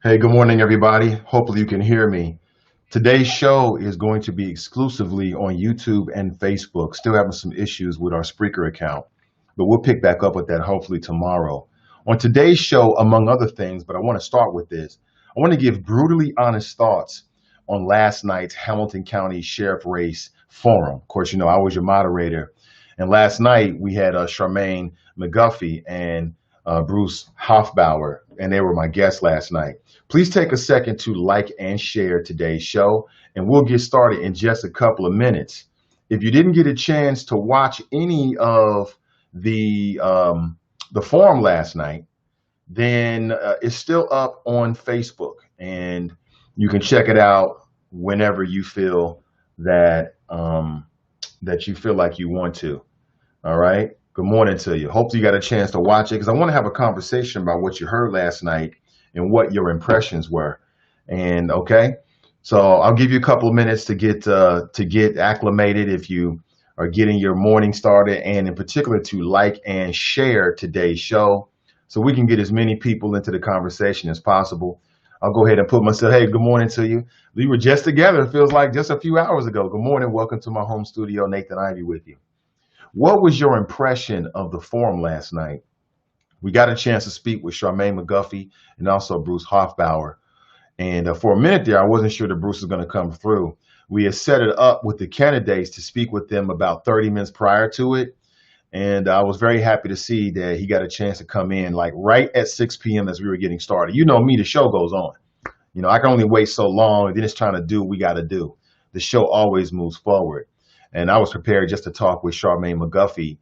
Hey, good morning, everybody. Hopefully, you can hear me. Today's show is going to be exclusively on YouTube and Facebook. Still having some issues with our Spreaker account, but we'll pick back up with that hopefully tomorrow. On today's show, among other things, but I want to start with this. I want to give brutally honest thoughts on last night's Hamilton County Sheriff Race Forum. Of course, I was your moderator. And last night we had Charmaine McGuffey and Bruce Hoffbauer, and they were my guests last night. Please take a second to like and share today's show, and we'll get started in just a couple of minutes. If you didn't get a chance to watch any of the forum last night, then it's still up on Facebook, and you can check it out whenever you feel that that you feel like you want to. All right. Good morning to you. Hopefully you got a chance to watch it because I want to have a conversation about what you heard last night and what your impressions were. And okay, so I'll give you a couple of minutes to get acclimated if you are getting your morning started, and in particular to like and share today's show so we can get as many people into the conversation as possible. I'll go ahead and put myself, hey, good morning to you. We were just together, it feels like just a few hours ago. Good morning. Welcome to my home studio. Nathan Ivey with you. What was your impression of the forum last night? We got a chance to speak with Charmaine McGuffey and also Bruce Hoffbauer. And for a minute there, I wasn't sure that Bruce was going to come through. We had set it up with the candidates to speak with them about 30 minutes prior to it. And I was very happy to see that he got a chance to come in like right at 6 p.m. as we were getting started. You know me, the show goes on. I can only wait so long, and then it's trying to do what we got to do. The show always moves forward. And I was prepared just to talk with Charmaine McGuffey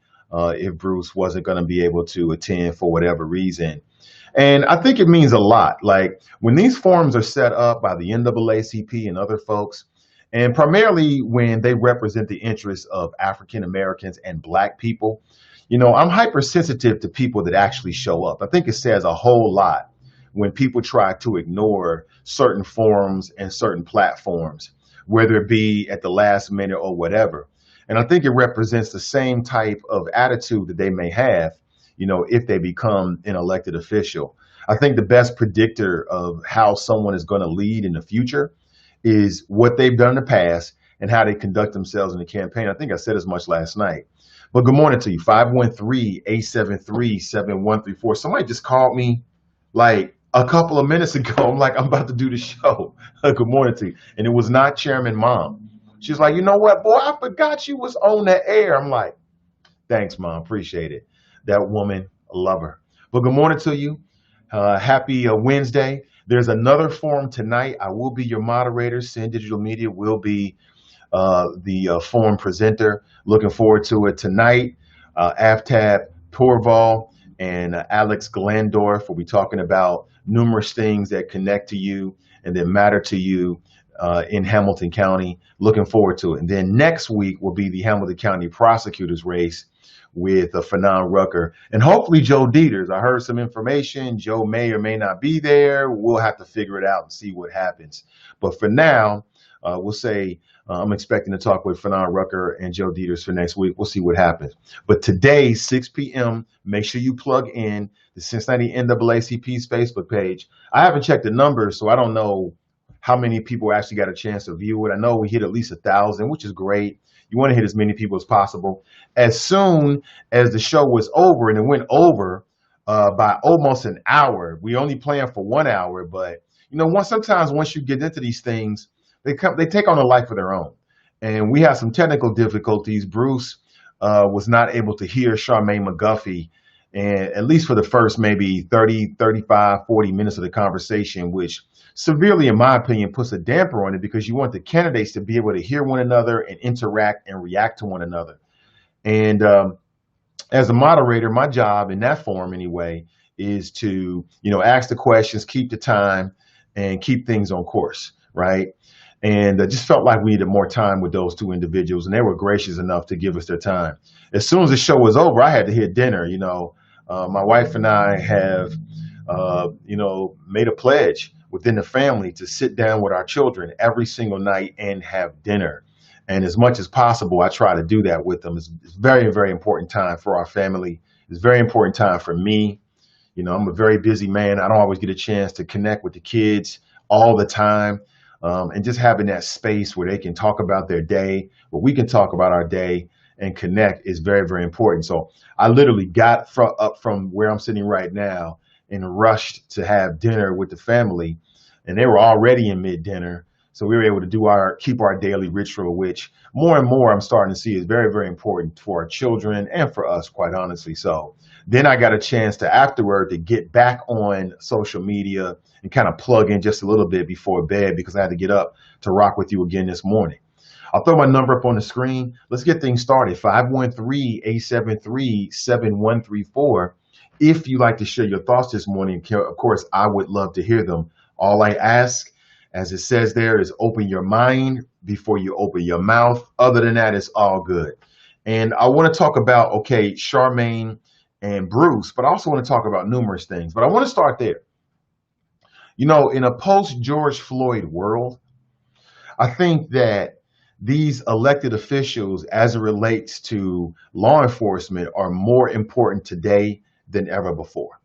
if Bruce wasn't going to be able to attend for whatever reason. And I think it means a lot. Like when these forums are set up by the NAACP and other folks, and primarily when they represent the interests of African Americans and Black people, I'm hypersensitive to people that actually show up. I think it says a whole lot when people try to ignore certain forums and certain platforms, whether it be at the last minute or whatever. And I think it represents the same type of attitude that they may have, if they become an elected official. I think the best predictor of how someone is going to lead in the future is what they've done in the past and how they conduct themselves in the campaign. I think I said as much last night. But good morning to you. 513-873-7134. Somebody just called me like a couple of minutes ago. I'm like, I'm about to do the show. Good morning to you. And it was not Chairman Mom. She's like, you know what, boy, I forgot you was on the air. I'm like, thanks, Mom. Appreciate it. That woman, I love her. But good morning to you. Happy Wednesday. There's another forum tonight. I will be your moderator. Sin Digital Media will be the forum presenter. Looking forward to it tonight. Aftab Torval and Alex Glandorf will be talking about numerous things that connect to you and that matter to you in Hamilton County. Looking forward to it. And then next week will be the Hamilton County prosecutor's race with Fanon Rucker and hopefully Joe Dieters. I heard some information. Joe may or may not be there. We'll have to figure it out and see what happens. But for now, we'll say I'm expecting to talk with Fanon Rucker and Joe Dieters for next week. We'll see what happens. But today, 6 p.m., make sure you plug in the Cincinnati NAACP's Facebook page. I haven't checked the numbers, so I don't know how many people actually got a chance to view it. I know we hit at least 1,000, which is great. You want to hit as many people as possible. As soon as the show was over, and it went over by almost an hour. We only planned for 1 hour, but sometimes once you get into these things, they take on a life of their own. And we had some technical difficulties. Bruce was not able to hear Charmaine McGuffey, and at least for the first maybe 30, 35, 40 minutes of the conversation, which severely, in my opinion, puts a damper on it because you want the candidates to be able to hear one another and interact and react to one another. And as a moderator, my job in that forum anyway is to, ask the questions, keep the time, and keep things on course, right? And I just felt like we needed more time with those two individuals, and they were gracious enough to give us their time. As soon as the show was over, I had to hit dinner. My wife and I have, made a pledge within the family to sit down with our children every single night and have dinner. And as much as possible, I try to do that with them. It's very, very important time for our family. It's very important time for me. You know, I'm a very busy man. I don't always get a chance to connect with the kids all the time. And just having that space where they can talk about their day, where we can talk about our day and connect is very, very important. So I literally got up from where I'm sitting right now and rushed to have dinner with the family. And they were already in mid dinner. So we were able to keep our daily ritual, which more and more I'm starting to see is very, very important for our children and for us, quite honestly. So then I got a chance to afterward to get back on social media and kind of plug in just a little bit before bed because I had to get up to rock with you again this morning. I'll throw my number up on the screen. Let's get things started. 513-873-7134. If you like to share your thoughts this morning, of course, I would love to hear them. All I ask, as it says there, is open your mind before you open your mouth. Other than that, it's all good. And I want to talk about, okay, Charmaine and Bruce, but I also want to talk about numerous things. But I want to start there. You know, in a post-George Floyd world, I think that these elected officials, as it relates to law enforcement, are more important today than ever before.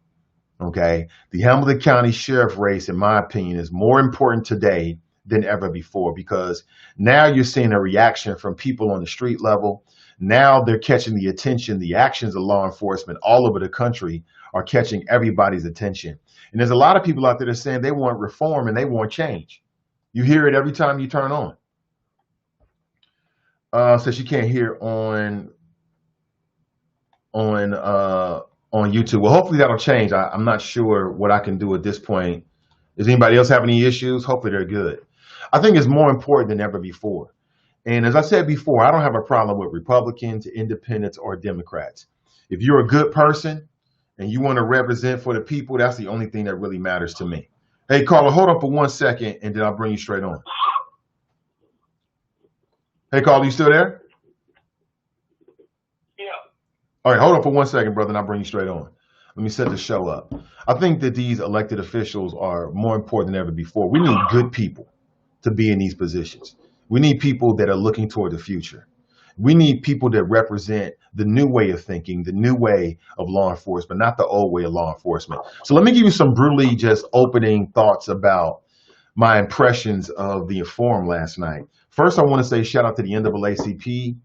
Okay, the Hamilton County Sheriff race, in my opinion, is more important today than ever before because now you're seeing a reaction from people on the street level. Now they're catching the attention. The actions of law enforcement all over the country are catching everybody's attention. And there's a lot of people out there that are saying they want reform and they want change. You hear it every time you turn on. Says she can't hear on YouTube. Well, hopefully that'll change. I'm not sure what I can do at this point. Does anybody else have any issues? Hopefully they're good. I think it's more important than ever before. And as I said before, I don't have a problem with Republicans, independents, or Democrats. If you're a good person and you want to represent for the people, that's the only thing that really matters to me. Hey, caller, hold on for 1 second, and then I'll bring you straight on. Hey, caller, you still there? All right, hold on for 1 second, brother, and I'll bring you straight on. Let me set the show up. I think that these elected officials are more important than ever before. We need good people to be in these positions. We need people that are looking toward the future. We need people that represent the new way of thinking, the new way of law enforcement, not the old way of law enforcement. So let me give you some brutally just opening thoughts about my impressions of the forum last night. First, I want to say shout out to the NAACP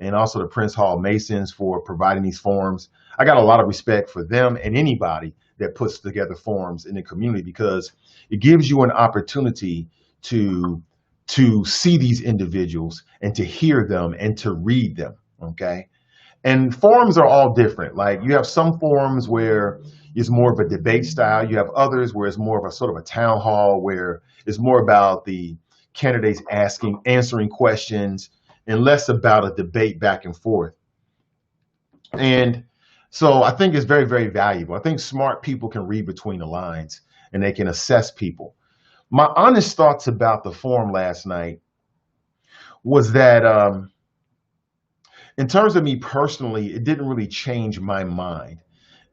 and also the Prince Hall Masons for providing these forums. I got a lot of respect for them and anybody that puts together forums in the community because it gives you an opportunity to see these individuals and to hear them and to read them, okay? And forums are all different. Like you have some forums where it's more of a debate style. You have others where it's more of a sort of a town hall where it's more about the candidates answering questions and less about a debate back and forth. And so I think it's very, very valuable. I think smart people can read between the lines and they can assess people. My honest thoughts about the forum last night was that in terms of me personally, it didn't really change my mind.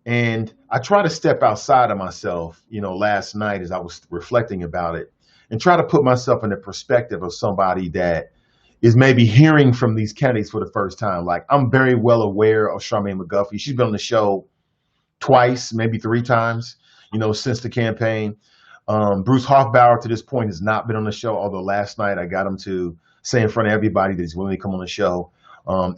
And I try to step outside of myself, you know, last night as I was reflecting about it and try to put myself in the perspective of somebody that is maybe hearing from these candidates for the first time. Like I'm very well aware of Charmaine McGuffey. She's been on the show twice, maybe 3 times, you know, since the campaign. Bruce Hoffbauer to this point has not been on the show, although last night I got him to say in front of everybody that he's willing to come on the show.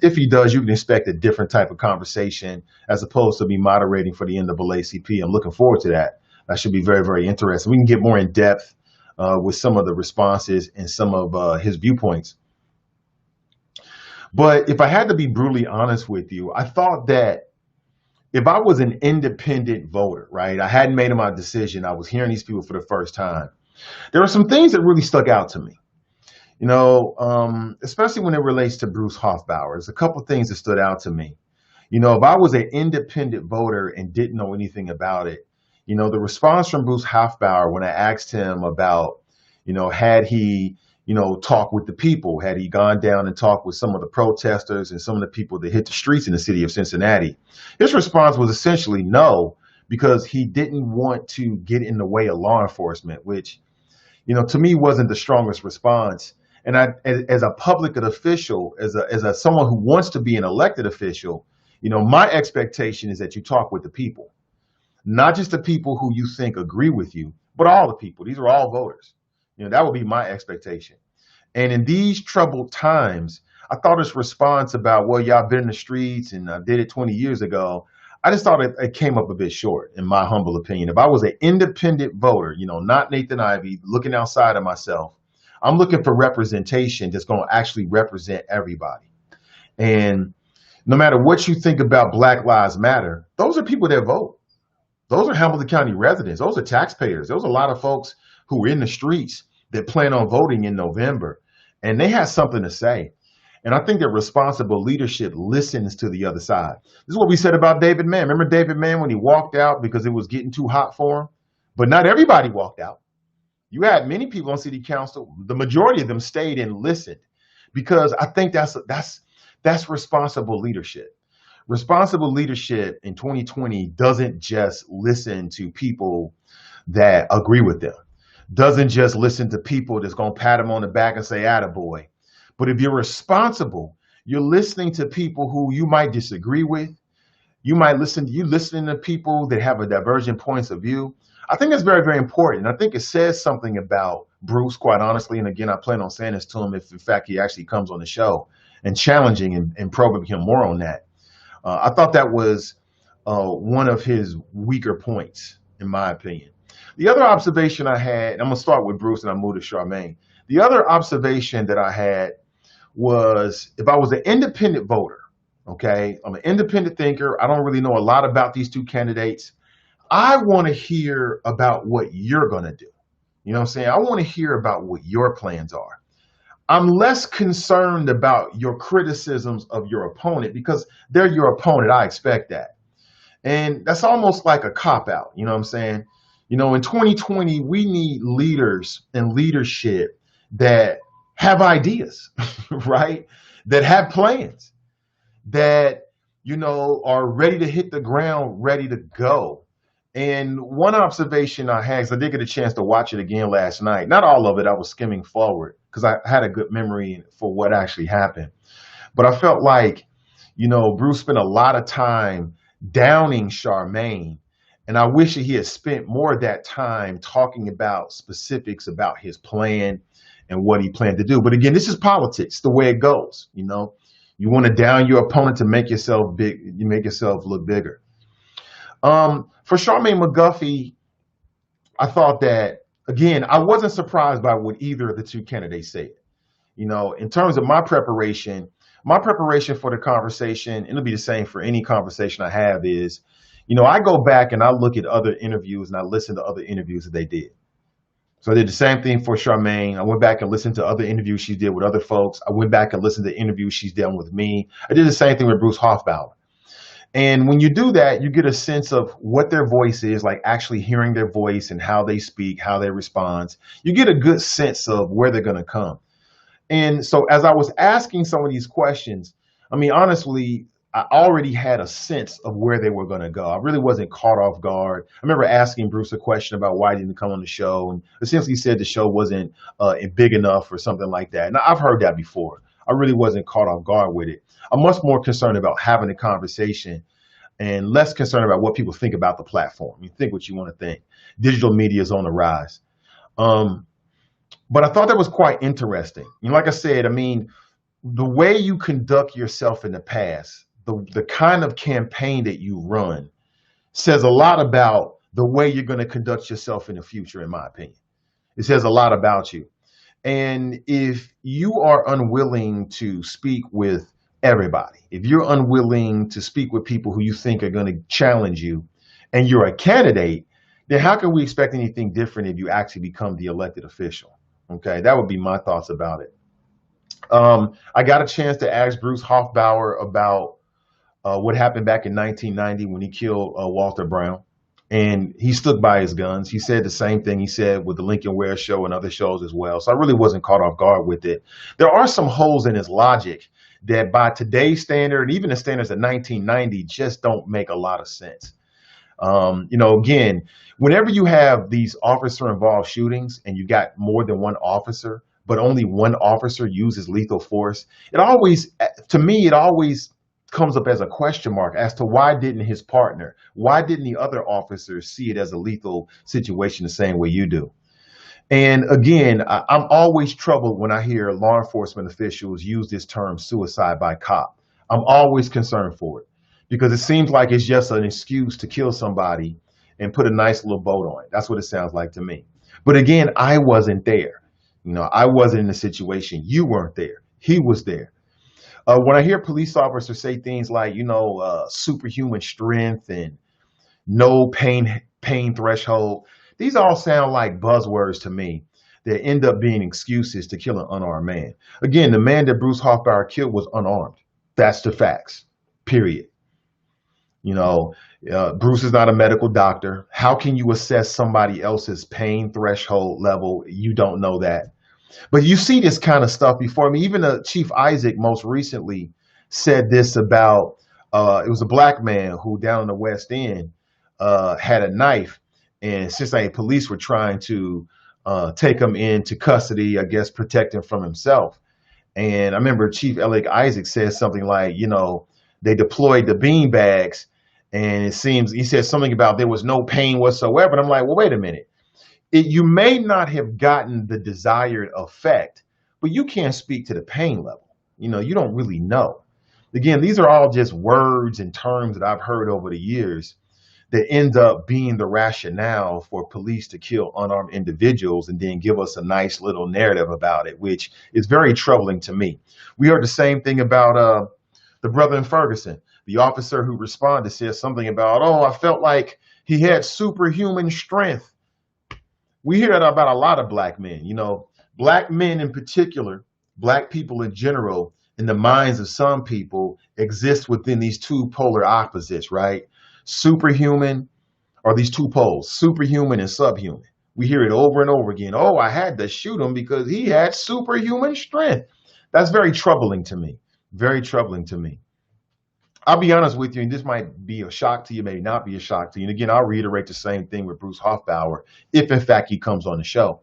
If he does, you can expect a different type of conversation as opposed to me moderating for the NAACP. I'm looking forward to that. That should be very, very interesting. We can get more in depth with some of the responses and some of his viewpoints. But if I had to be brutally honest with you, I thought that if I was an independent voter, right, I hadn't made my decision, I was hearing these people for the first time, there were some things that really stuck out to me. You know, especially when it relates to Bruce Hoffbauer, there's a couple of things that stood out to me. You know, if I was an independent voter and didn't know anything about it, you know, the response from Bruce Hoffbauer when I asked him about, you know, had he, you know, talked with the people, had he gone down and talked with some of the protesters and some of the people that hit the streets in the city of Cincinnati, his response was essentially no, because he didn't want to get in the way of law enforcement, which, you know, to me wasn't the strongest response. And I, as a public official, as someone who wants to be an elected official, you know, my expectation is that you talk with the people. not just the people who you think agree with you, but all the people. These are all voters. That would be my expectation. And in these troubled times, I thought his response about, well, y'all been in the streets and I did it 20 years ago. I just thought it came up a bit short, in my humble opinion. If I was an independent voter, not Nathan Ivey, looking outside of myself, I'm looking for representation that's going to actually represent everybody. And no matter what you think about Black Lives Matter, those are people that vote. Those are Hamilton County residents. Those are taxpayers. Those are a lot of folks who are in the streets that plan on voting in November. And they have something to say. And I think that responsible leadership listens to the other side. This is what we said about David Mann. Remember David Mann when he walked out because it was getting too hot for him? But not everybody walked out. You had many people on city council. The majority of them stayed and listened, because I think that's responsible leadership. Responsible leadership in 2020 doesn't just listen to people that agree with them, doesn't just listen to people that's going to pat them on the back and say, attaboy. But if you're responsible, you're listening to people who you might disagree with. You listening to people that have a divergent points of view. I think that's very, very important. I think it says something about Bruce, quite honestly. And again, I plan on saying this to him if in fact he actually comes on the show, and challenging and probing him more on that. I thought that was one of his weaker points, in my opinion. The other observation I had, I'm going to start with Bruce and I'll move to Charmaine. The other observation that I had was, if I was an independent voter, okay, I'm an independent thinker, I don't really know a lot about these two candidates. I want to hear about what you're going to do. You know what I'm saying? I want to hear about what your plans are. I'm less concerned about your criticisms of your opponent, because they're your opponent. I expect that. And that's almost like a cop-out. You know what I'm saying? In 2020, we need leaders and leadership that have ideas, right? That have plans, that, are ready to hit the ground, ready to go. And one observation I had, 'cause I did get a chance to watch it again last night. Not all of it, I was skimming forward because I had a good memory for what actually happened. But I felt like, Bruce spent a lot of time downing Charmaine. And I wish that he had spent more of that time talking about specifics about his plan and what he planned to do. But again, this is politics, the way it goes. You want to down your opponent to make yourself big, you make yourself look bigger. For Charmaine McGuffey, I thought that, again, I wasn't surprised by what either of the two candidates said. In terms of my preparation for the conversation, and it'll be the same for any conversation I have, is, I go back and I look at other interviews and I listen to other interviews that they did. So I did the same thing for Charmaine. I went back and listened to other interviews she did with other folks. I went back and listened to interviews she's done with me. I did the same thing with Bruce Hoffbauer. And when you do that, you get a sense of what their voice is, like actually hearing their voice and how they speak, how they respond. You get a good sense of where they're going to come. And so as I was asking some of these questions, honestly, I already had a sense of where they were going to go. I really wasn't caught off guard. I remember asking Bruce a question about why he didn't come on the show, and essentially said the show wasn't big enough or something like that. And I've heard that before. I really wasn't caught off guard with it. I'm much more concerned about having a conversation and less concerned about what people think about the platform. You think what you want to think. Digital media is on the rise. But I thought that was quite interesting. Like I said, the way you conduct yourself in the past, the kind of campaign that you run, says a lot about the way you're going to conduct yourself in the future, in my opinion. It says a lot about you. And if you are unwilling to speak with everybody, if you're unwilling to speak with people who you think are going to challenge you, and you're a candidate, then how can we expect anything different if you actually become the elected official? Okay, that would be my thoughts about it. I got a chance to ask Bruce Hoffbauer about what happened back in 1990 when he killed Walter Brown. And he stuck by his guns. He said the same thing he said with the Lincoln Ware show and other shows as well. So I really wasn't caught off guard with it. There are some holes in his logic that by today's standard, and even the standards of 1990, just don't make a lot of sense. Again, whenever you have these officer-involved shootings and you got more than one officer, but only one officer uses lethal force, it always comes up as a question mark as to why didn't his partner, why didn't the other officers see it as a lethal situation the same way you do? And again, I'm always troubled when I hear law enforcement officials use this term suicide by cop. I'm always concerned for it because it seems like it's just an excuse to kill somebody and put a nice little boat on it. That's what it sounds like to me. But again, I wasn't there. I wasn't in the situation. You weren't there. He was there. When I hear police officers say things like, superhuman strength and no pain threshold, these all sound like buzzwords to me that end up being excuses to kill an unarmed man. Again, the man that Bruce Hoffbauer killed was unarmed. That's the facts, period. Bruce is not a medical doctor. How can you assess somebody else's pain threshold level? You don't know that. But you see this kind of stuff before. I mean, even Chief Isaac most recently said this about, it was a black man who down in the West End had a knife, and Cincinnati police were trying to take him into custody, I guess, protect him from himself. And I remember Chief Ellick Isaac said something like, they deployed the bean bags, and it seems he said something about there was no pain whatsoever. And I'm like, well, wait a minute. You may not have gotten the desired effect, but you can't speak to the pain level. You don't really know. Again, these are all just words and terms that I've heard over the years that end up being the rationale for police to kill unarmed individuals and then give us a nice little narrative about it, which is very troubling to me. We heard the same thing about the brother in Ferguson. The officer who responded said something about, I felt like he had superhuman strength. We hear that about a lot of black men, black men in particular, black people in general, in the minds of some people exist within these two polar opposites, right? Superhuman are these two poles, superhuman and subhuman. We hear it over and over again. Oh, I had to shoot him because he had superhuman strength. That's very troubling to me. Very troubling to me. I'll be honest with you, and this might be a shock to you, maybe not be a shock to you. And again, I'll reiterate the same thing with Bruce Hoffbauer, if in fact he comes on the show,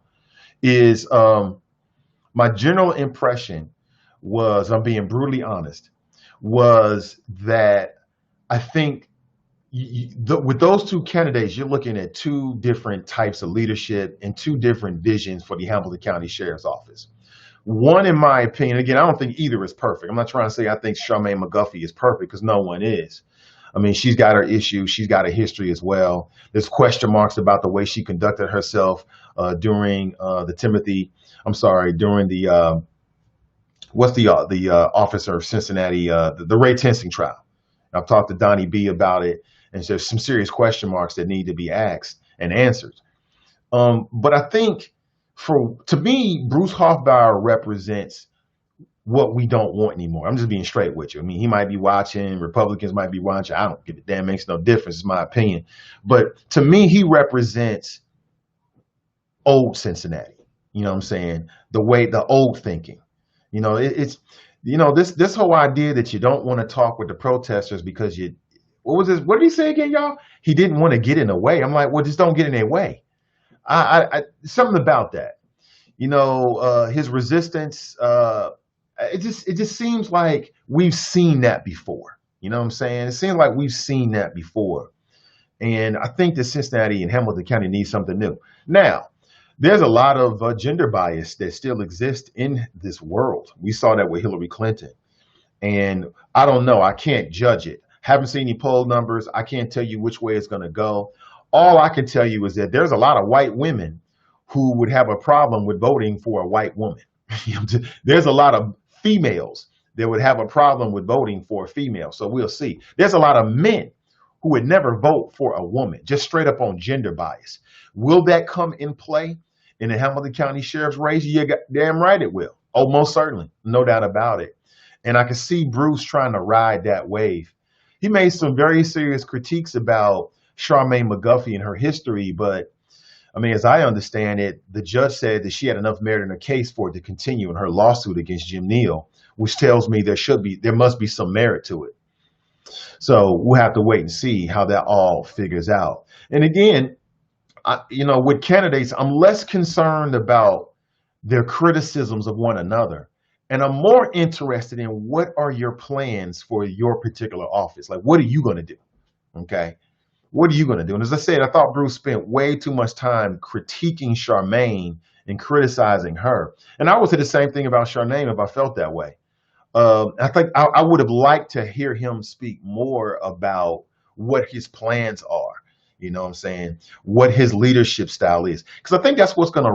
is my general impression was, I'm being brutally honest, was that I think with those two candidates, you're looking at two different types of leadership and two different visions for the Hamilton County Sheriff's Office. One, in my opinion, again, I don't think either is perfect. I'm not trying to say I think Charmaine McGuffey is perfect, because no one is. I mean, she's got her issues. She's got a history as well. There's question marks about the way she conducted herself during the officer of Cincinnati, the Ray Tensing trial. I've talked to Donnie B about it, and there's some serious question marks that need to be asked and answered. But I think, to me, Bruce Hoffbauer represents what we don't want anymore. I'm just being straight with you. I mean, he might be watching, Republicans might be watching. I don't give a damn. Makes no difference. It's my opinion. But to me, he represents old Cincinnati. You know what I'm saying? The old thinking. This whole idea that you don't want to talk with the protesters because what did he say again, y'all? He didn't want to get in the way. I'm like, well, just don't get in their way. Something about that, his resistance. It just seems like we've seen that before. You know what I'm saying? It seems like we've seen that before. And I think that Cincinnati and Hamilton County need something new. Now, there's a lot of gender bias that still exists in this world. We saw that with Hillary Clinton. And I don't know. I can't judge it. Haven't seen any poll numbers. I can't tell you which way it's going to go. All I can tell you is that there's a lot of white women who would have a problem with voting for a white woman. There's a lot of females that would have a problem with voting for a female. So we'll see. There's a lot of men who would never vote for a woman, just straight up on gender bias. Will that come in play in the Hamilton County Sheriff's race? Yeah, damn right it will. Oh, most certainly. No doubt about it. And I can see Bruce trying to ride that wave. He made some very serious critiques about Charmaine McGuffey and her history, but I mean, as I understand it, the judge said that she had enough merit in her case for it to continue in her lawsuit against Jim Neal, which tells me there must be some merit to it. So we'll have to wait and see how that all figures out. And again, with candidates, I'm less concerned about their criticisms of one another And I'm more interested in what are your plans for your particular office? Like, what are you going to do? Okay. What are you going to do? And as I said, I thought Bruce spent way too much time critiquing Charmaine and criticizing her. And I would say the same thing about Charmaine if I felt that way. I think I would have liked to hear him speak more about what his plans are. You know what I'm saying? What his leadership style is. Because I think that's what's going to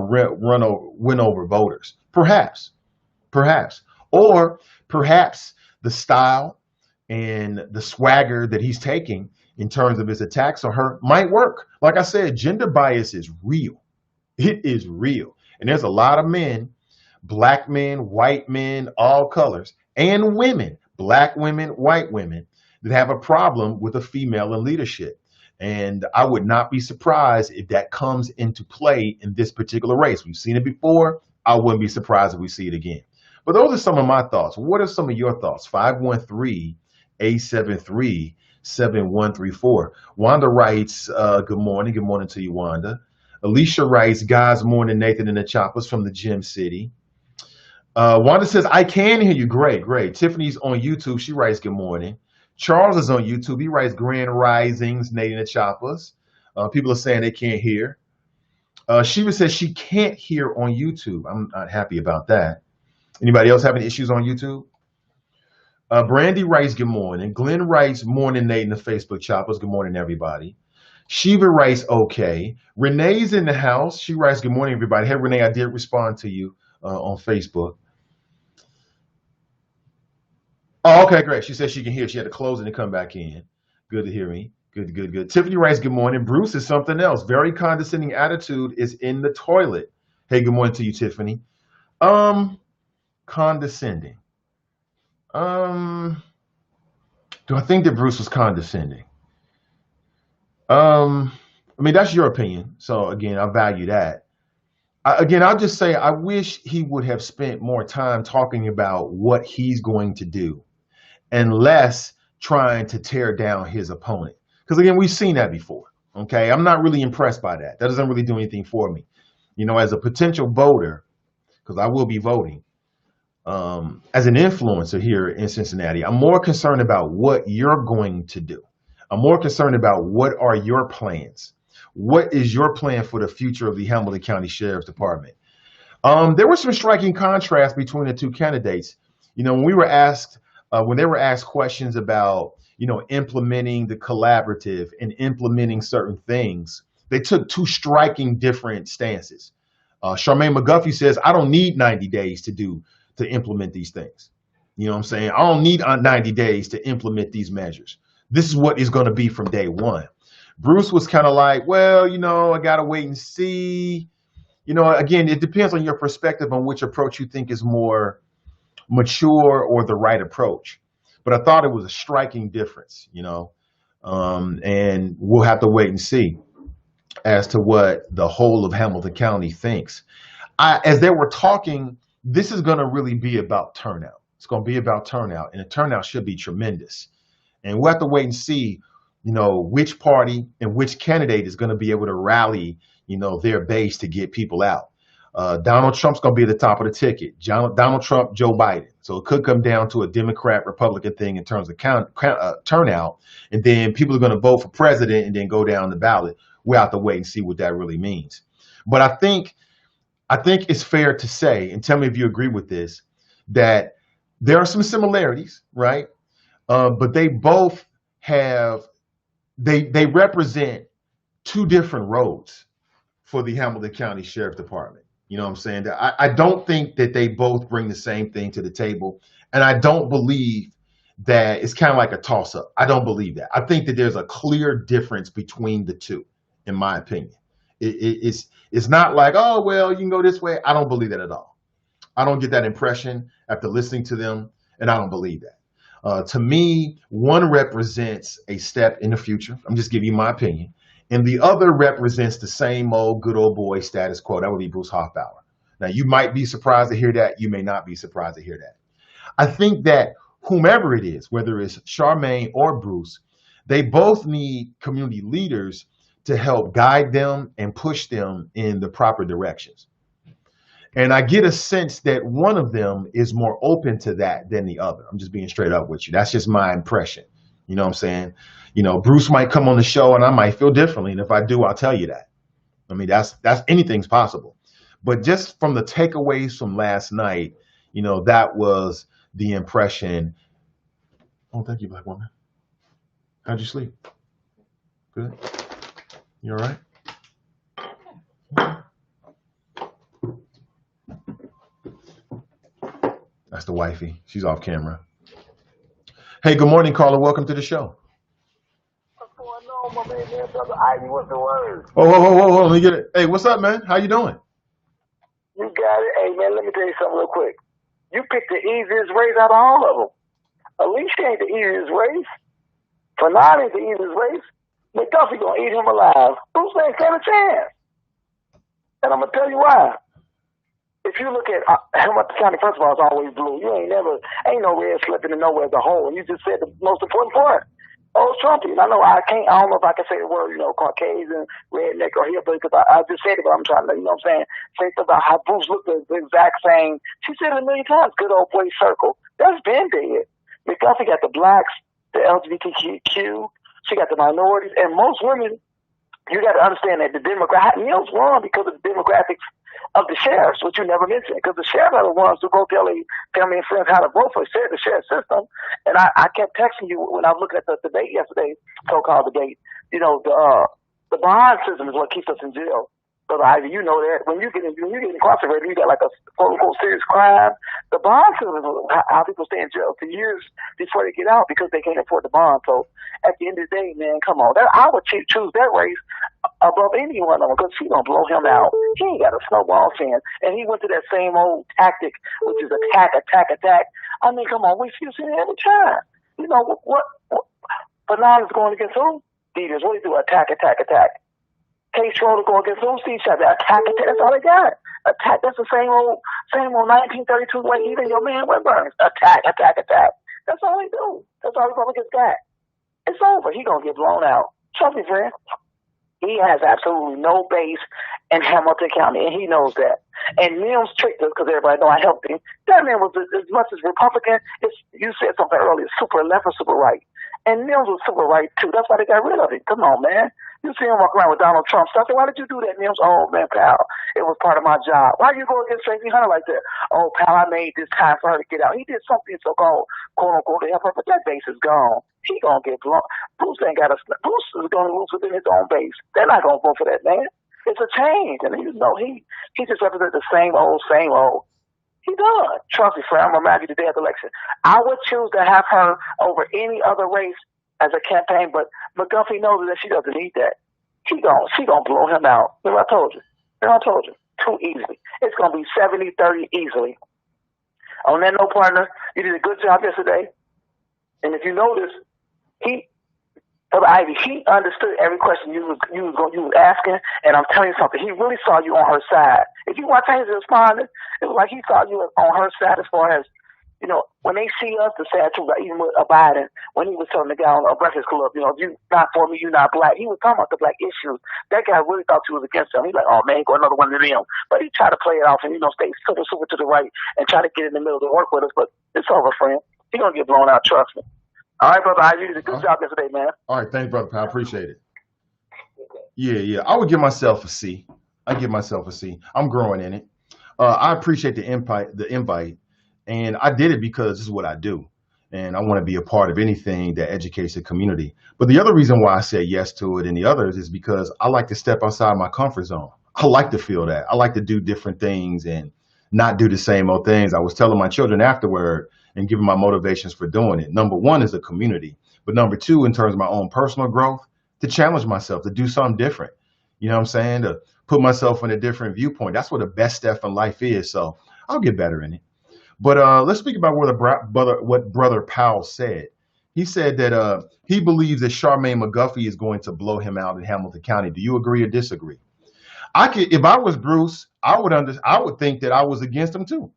win over voters. Perhaps. Or perhaps the style and the swagger that he's taking in terms of his attacks on her might work. Like I said, gender bias is real. It is real. And there's a lot of men, black men, white men, all colors, and women, black women, white women, that have a problem with a female in leadership. And I would not be surprised if that comes into play in this particular race. We've seen it before. I wouldn't be surprised if we see it again. But those are some of my thoughts. What are some of your thoughts? 513-873-7134. Wanda writes, good morning. Good morning to you, Wanda. Alicia writes, guys, morning, Nathan and the Choppers from the Gym City. Wanda says, I can hear you. Great. Tiffany's on YouTube. She writes, good morning. Charles is on YouTube. He writes, grand risings, Nathan and the Choppers. People are saying they can't hear. Shiva says she can't hear on YouTube. I'm not happy about that. Anybody else having issues on YouTube? Brandy writes, good morning. Glenn writes, morning, Nate, and the Facebook Choppers. Good morning, everybody. Shiva writes, okay. Renee's in the house. She writes, good morning, everybody. Hey, Renee, I did respond to you on Facebook. Oh, okay, great. She said she can hear. She had to close it and come back in. Good to hear me. Good. Tiffany writes, good morning. Bruce is something else. Very condescending attitude is in the toilet. Hey, good morning to you, Tiffany. Condescending. Do I think that Bruce was condescending? I mean, that's your opinion. So again, I value that. I'll just say I wish he would have spent more time talking about what he's going to do and less trying to tear down his opponent. Because again, we've seen that before. Okay. I'm not really impressed by that. That doesn't really do anything for me. You know, as a potential voter, because I will be voting, as an influencer here in Cincinnati, I'm more concerned about what you're going to do. I'm more concerned about what are your plans. What is your plan for the future of the Hamilton County Sheriff's Department? There was some striking contrast between the two candidates. You know, when we were asked, when they were asked questions about, you know, implementing the collaborative and implementing certain things, they took two striking different stances. Charmaine McGuffey says, I don't need 90 days to implement these things. You know what I'm saying? I don't need 90 days to implement these measures. This is what it's going to be from day one. Bruce was kind of like, well, you know, I got to wait and see. You know, again, it depends on your perspective on which approach you think is more mature or the right approach. But I thought it was a striking difference, you know, and we'll have to wait and see as to what the whole of Hamilton County thinks. As they were talking, this is going to really be about turnout. It's going to be about turnout, and the turnout should be tremendous. And we'll have to wait and see, you know, which party and which candidate is going to be able to rally, you know, their base to get people out. Donald Trump's going to be at the top of the ticket. Donald Trump, Joe Biden. So it could come down to a Democrat-Republican thing in terms of turnout. And then people are going to vote for president and then go down the ballot. We'll have to wait and see what that really means. But I think it's fair to say, and tell me if you agree with this, that there are some similarities, right? But they both they represent two different roads for the Hamilton County Sheriff's Department. You know what I'm saying? I don't think that they both bring the same thing to the table. And I don't believe that it's kind of like a toss-up. I don't believe that. I think that there's a clear difference between the two, in my opinion. It's not like, oh, well, you can go this way. I don't believe that at all. I don't get that impression after listening to them, and I don't believe that. To me, one represents a step in the future. I'm just giving you my opinion. And the other represents the same old good old boy status quo. That would be Bruce Hoffbauer. Now, you might be surprised to hear that. You may not be surprised to hear that. I think that whomever it is, whether it's Charmaine or Bruce, they both need community leaders to help guide them and push them in the proper directions. And I get a sense that one of them is more open to that than the other. I'm just being straight up with you. That's just my impression. You know what I'm saying? You know, Bruce might come on the show and I might feel differently. And if I do, I'll tell you that. I mean, that's anything's possible. But just from the takeaways from last night, you know, that was the impression. Oh, thank you, black woman. How'd you sleep? Good. You all right? That's the wifey. She's off camera. Hey, good morning, caller. Welcome to the show. What's going on, my man, brother Ivy? What's the word? Oh, let me get it. Hey, what's up, man? How you doing? You got it. Hey, man, let me tell you something real quick. You picked the easiest race out of all of them. Alicia ain't the easiest race. Fernand ain't the easiest race. McGuffey gonna eat him alive. Bruce ain't stand a chance. And I'm gonna tell you why. If you look at Hamilton County, first of all, it's always blue. You ain't no red slipping in nowhere as a whole. And you just said the most important part. Oh, Trumpies. I don't know if I can say the word, you know, Caucasian, redneck, or hillbilly, because I just said it, but I'm trying to, you know what I'm saying, say about how Bruce looked the exact same. She said it a million times, good old boy circle. That's been dead. McGuffey got the blacks, the LGBTQ, she got the minorities, and most women, you got to understand that the Neil's won because of the demographics of the sheriffs, which you never mentioned, because the sheriffs are the ones who go tell their family and friends how to vote for the sheriff system. And I kept texting you when I was looking at the debate yesterday, so-called debate. You know, the bond system is what keeps us in jail. So Ivy, you know that when you get incarcerated, you got like a quote unquote serious crime. The bond system is how people stay in jail for years before they get out because they can't afford the bond. So at the end of the day, man, come on, I would choose that race above any one of them because she gonna blow him out. He ain't got a snowball chance, and he went to that same old tactic, which is attack. I mean, come on, we see it every time. You know what Bernard is going against who? Leaders. What do you do? Attack. Case Schroeder go against who? See each other. Attack. That's all they got. Attack. That's the same old 1932 way. Even your man Burns. Attack. That's all they do. That's all Republicans got. It's over. He gonna get blown out. Trust me, friend. He has absolutely no base in Hamilton County, and he knows that. And Mills tricked us because everybody know I helped him. That man was as much as Republican. You said something earlier, super left or super right. And Mills was super right, too. That's why they got rid of him. Come on, man. You see him walk around with Donald Trump. So I said, why did you do that, Mills? Oh, man, pal, it was part of my job. Why you go against Tracy Hunter like that? Oh, pal, I made this time for her to get out. He did something so-called, quote-unquote, to help her, but that base is gone. He gonna get blown. Bruce is gonna lose within his own base. They're not gonna vote for that man. It's a change, and you know he just represents the same old. He done. Trust me, friend. I'm gonna remind you the day of the election. I would choose to have her over any other race as a campaign, but McGuffey knows that she doesn't need that. She gonna blow him out. Remember I told you. Too easily. It's gonna be 70-30 easily. On that note, partner, you did a good job yesterday. And if you notice, Ivy, he understood every question you was asking, and I'm telling you something, he really saw you on her side. If you watch how he's responding, it was like he saw you on her side as far as, you know, when they see us, the sad truth, even with Biden, when he was telling the guy on a Breakfast Club, you know, you not for me, you not black. He was talking about the black issues. That guy really thought you was against him. He's like, oh man, go another one of them. But he tried to play it off and, you know, stay super to the right and try to get in the middle to work with us. But it's over, friend. He's gonna get blown out, trust me. All right, brother. You did a good job yesterday, man. All right, thanks, brother. I appreciate it. Yeah. I would give myself a C. I'm growing in it. I appreciate the invite, and I did it because this is what I do, and I want to be a part of anything that educates the community. But the other reason why I said yes to it and the others is because I like to step outside my comfort zone. I like to feel that. I like to do different things and not do the same old things. I was telling my children afterward and giving my motivations for doing it. Number one is a community, but number two, in terms of my own personal growth, to challenge myself, to do something different. You know what I'm saying? To put myself in a different viewpoint. That's what the best step in life is. So I'll get better in it. But let's speak about what Brother Powell said. He said that he believes that Charmaine McGuffey is going to blow him out in Hamilton County. Do you agree or disagree? If I was Bruce, I would think that I was against him too.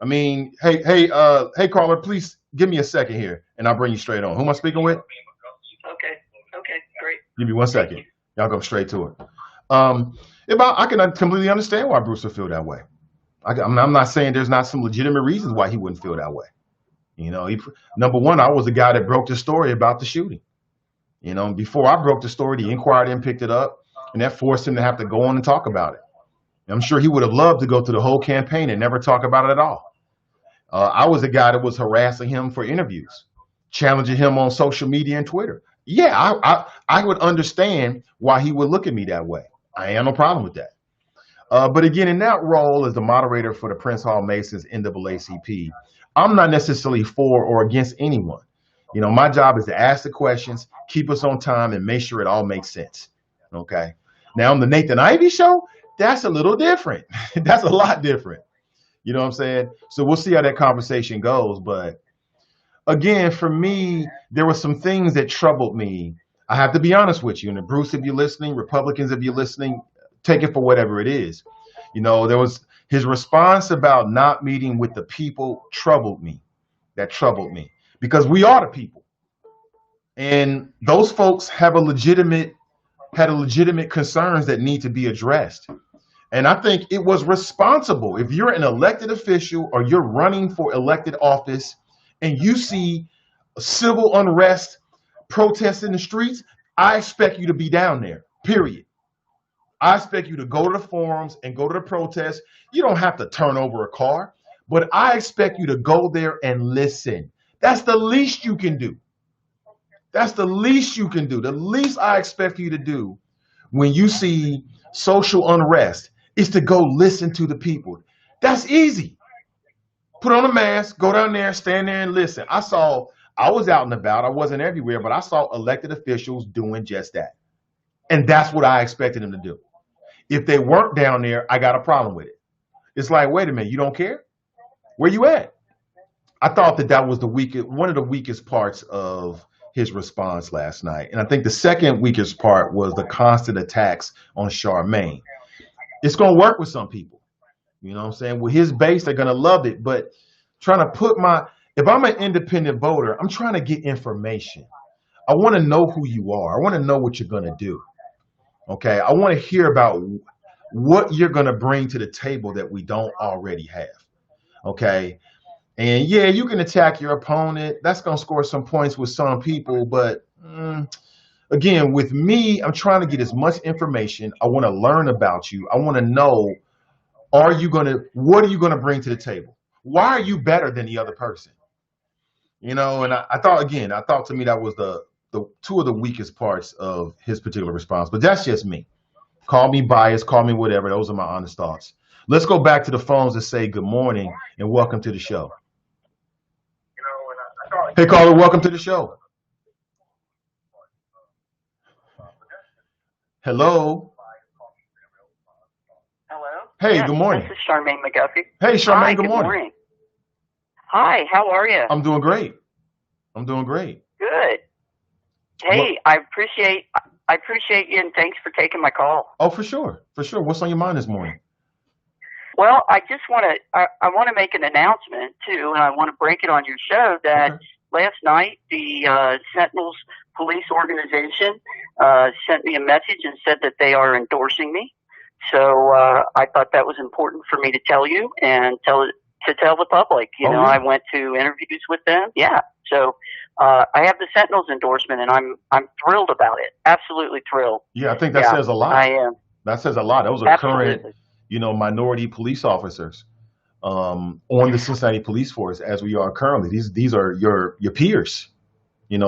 I mean, hey, caller, please give me a second here, and I'll bring you straight on. Who am I speaking with? Okay, great. Give me 1 second. Y'all go straight to it. I can completely understand why Bruce would feel that way. I'm not saying there's not some legitimate reasons why he wouldn't feel that way. Number one, I was the guy that broke the story about the shooting. Before I broke the story, the Inquirer then picked it up, and that forced him to have to go on and talk about it. I'm sure he would have loved to go through the whole campaign and never talk about it at all. I was the guy that was harassing him for interviews, challenging him on social media and Twitter. Yeah, I would understand why he would look at me that way. I ain't no problem with that. But again, in that role as the moderator for the Prince Hall Masons NAACP, I'm not necessarily for or against anyone. My job is to ask the questions, keep us on time, and make sure it all makes sense. Okay. Now on the Nathan Ivey Show, that's a little different. That's a lot different. You know what I'm saying? So we'll see how that conversation goes. But again, for me, there were some things that troubled me. I have to be honest with you. And Bruce, if you're listening, Republicans, if you're listening, take it for whatever it is. There was his response about not meeting with the people troubled me. That troubled me because we are the people. And those folks had legitimate concerns that need to be addressed. And I think it was responsible. If you're an elected official or you're running for elected office and you see civil unrest, protests in the streets, I expect you to be down there, period. I expect you to go to the forums and go to the protests. You don't have to turn over a car, but I expect you to go there and listen. That's the least you can do. That's the least you can do. The least I expect you to do when you see social unrest is to go listen to the people. That's easy. Put on a mask, go down there, stand there and listen. I was out and about. I wasn't everywhere, but I saw elected officials doing just that. And that's what I expected them to do. If they weren't down there, I got a problem with it. It's like, wait a minute, you don't care? Where you at? I thought that was one of the weakest parts of his response last night. And I think the second weakest part was the constant attacks on Charmaine. It's going to work with some people. You know what I'm saying? With his base, they're going to love it. But if I'm an independent voter, I'm trying to get information. I want to know who you are. I want to know what you're going to do. Okay. I want to hear about what you're going to bring to the table that we don't already have. Okay. And yeah, you can attack your opponent. That's going to score some points with some people. But again, with me, I'm trying to get as much information. I want to learn about you. I want to know, what are you going to bring to the table? Why are you better than the other person? And I thought to me that was the two of the weakest parts of his particular response. But that's just me. Call me biased, call me whatever. Those are my honest thoughts. Let's go back to the phones and say good morning and welcome to the show. Hey, caller, welcome to the show. Hello. Hello. Hey, yes, good morning. This is Charmaine McGuffey. Hey, Charmaine, Hi, good morning. Hi, how are you? I'm doing great. Good. Hey, I appreciate you, and thanks for taking my call. Oh, for sure. What's on your mind this morning? Well, I just want to make an announcement too, and I want to break it on your show that last night the Sentinels Police Organization sent me a message and said that they are endorsing me. So I thought that was important for me to tell you and tell the public. I went to interviews with them. Yeah. So I have the Sentinels endorsement, and I'm thrilled about it. Absolutely thrilled. Yeah, I think that says a lot. I am. That says a lot. Those are current, minority police officers on the Cincinnati police force as we are currently. These are your peers,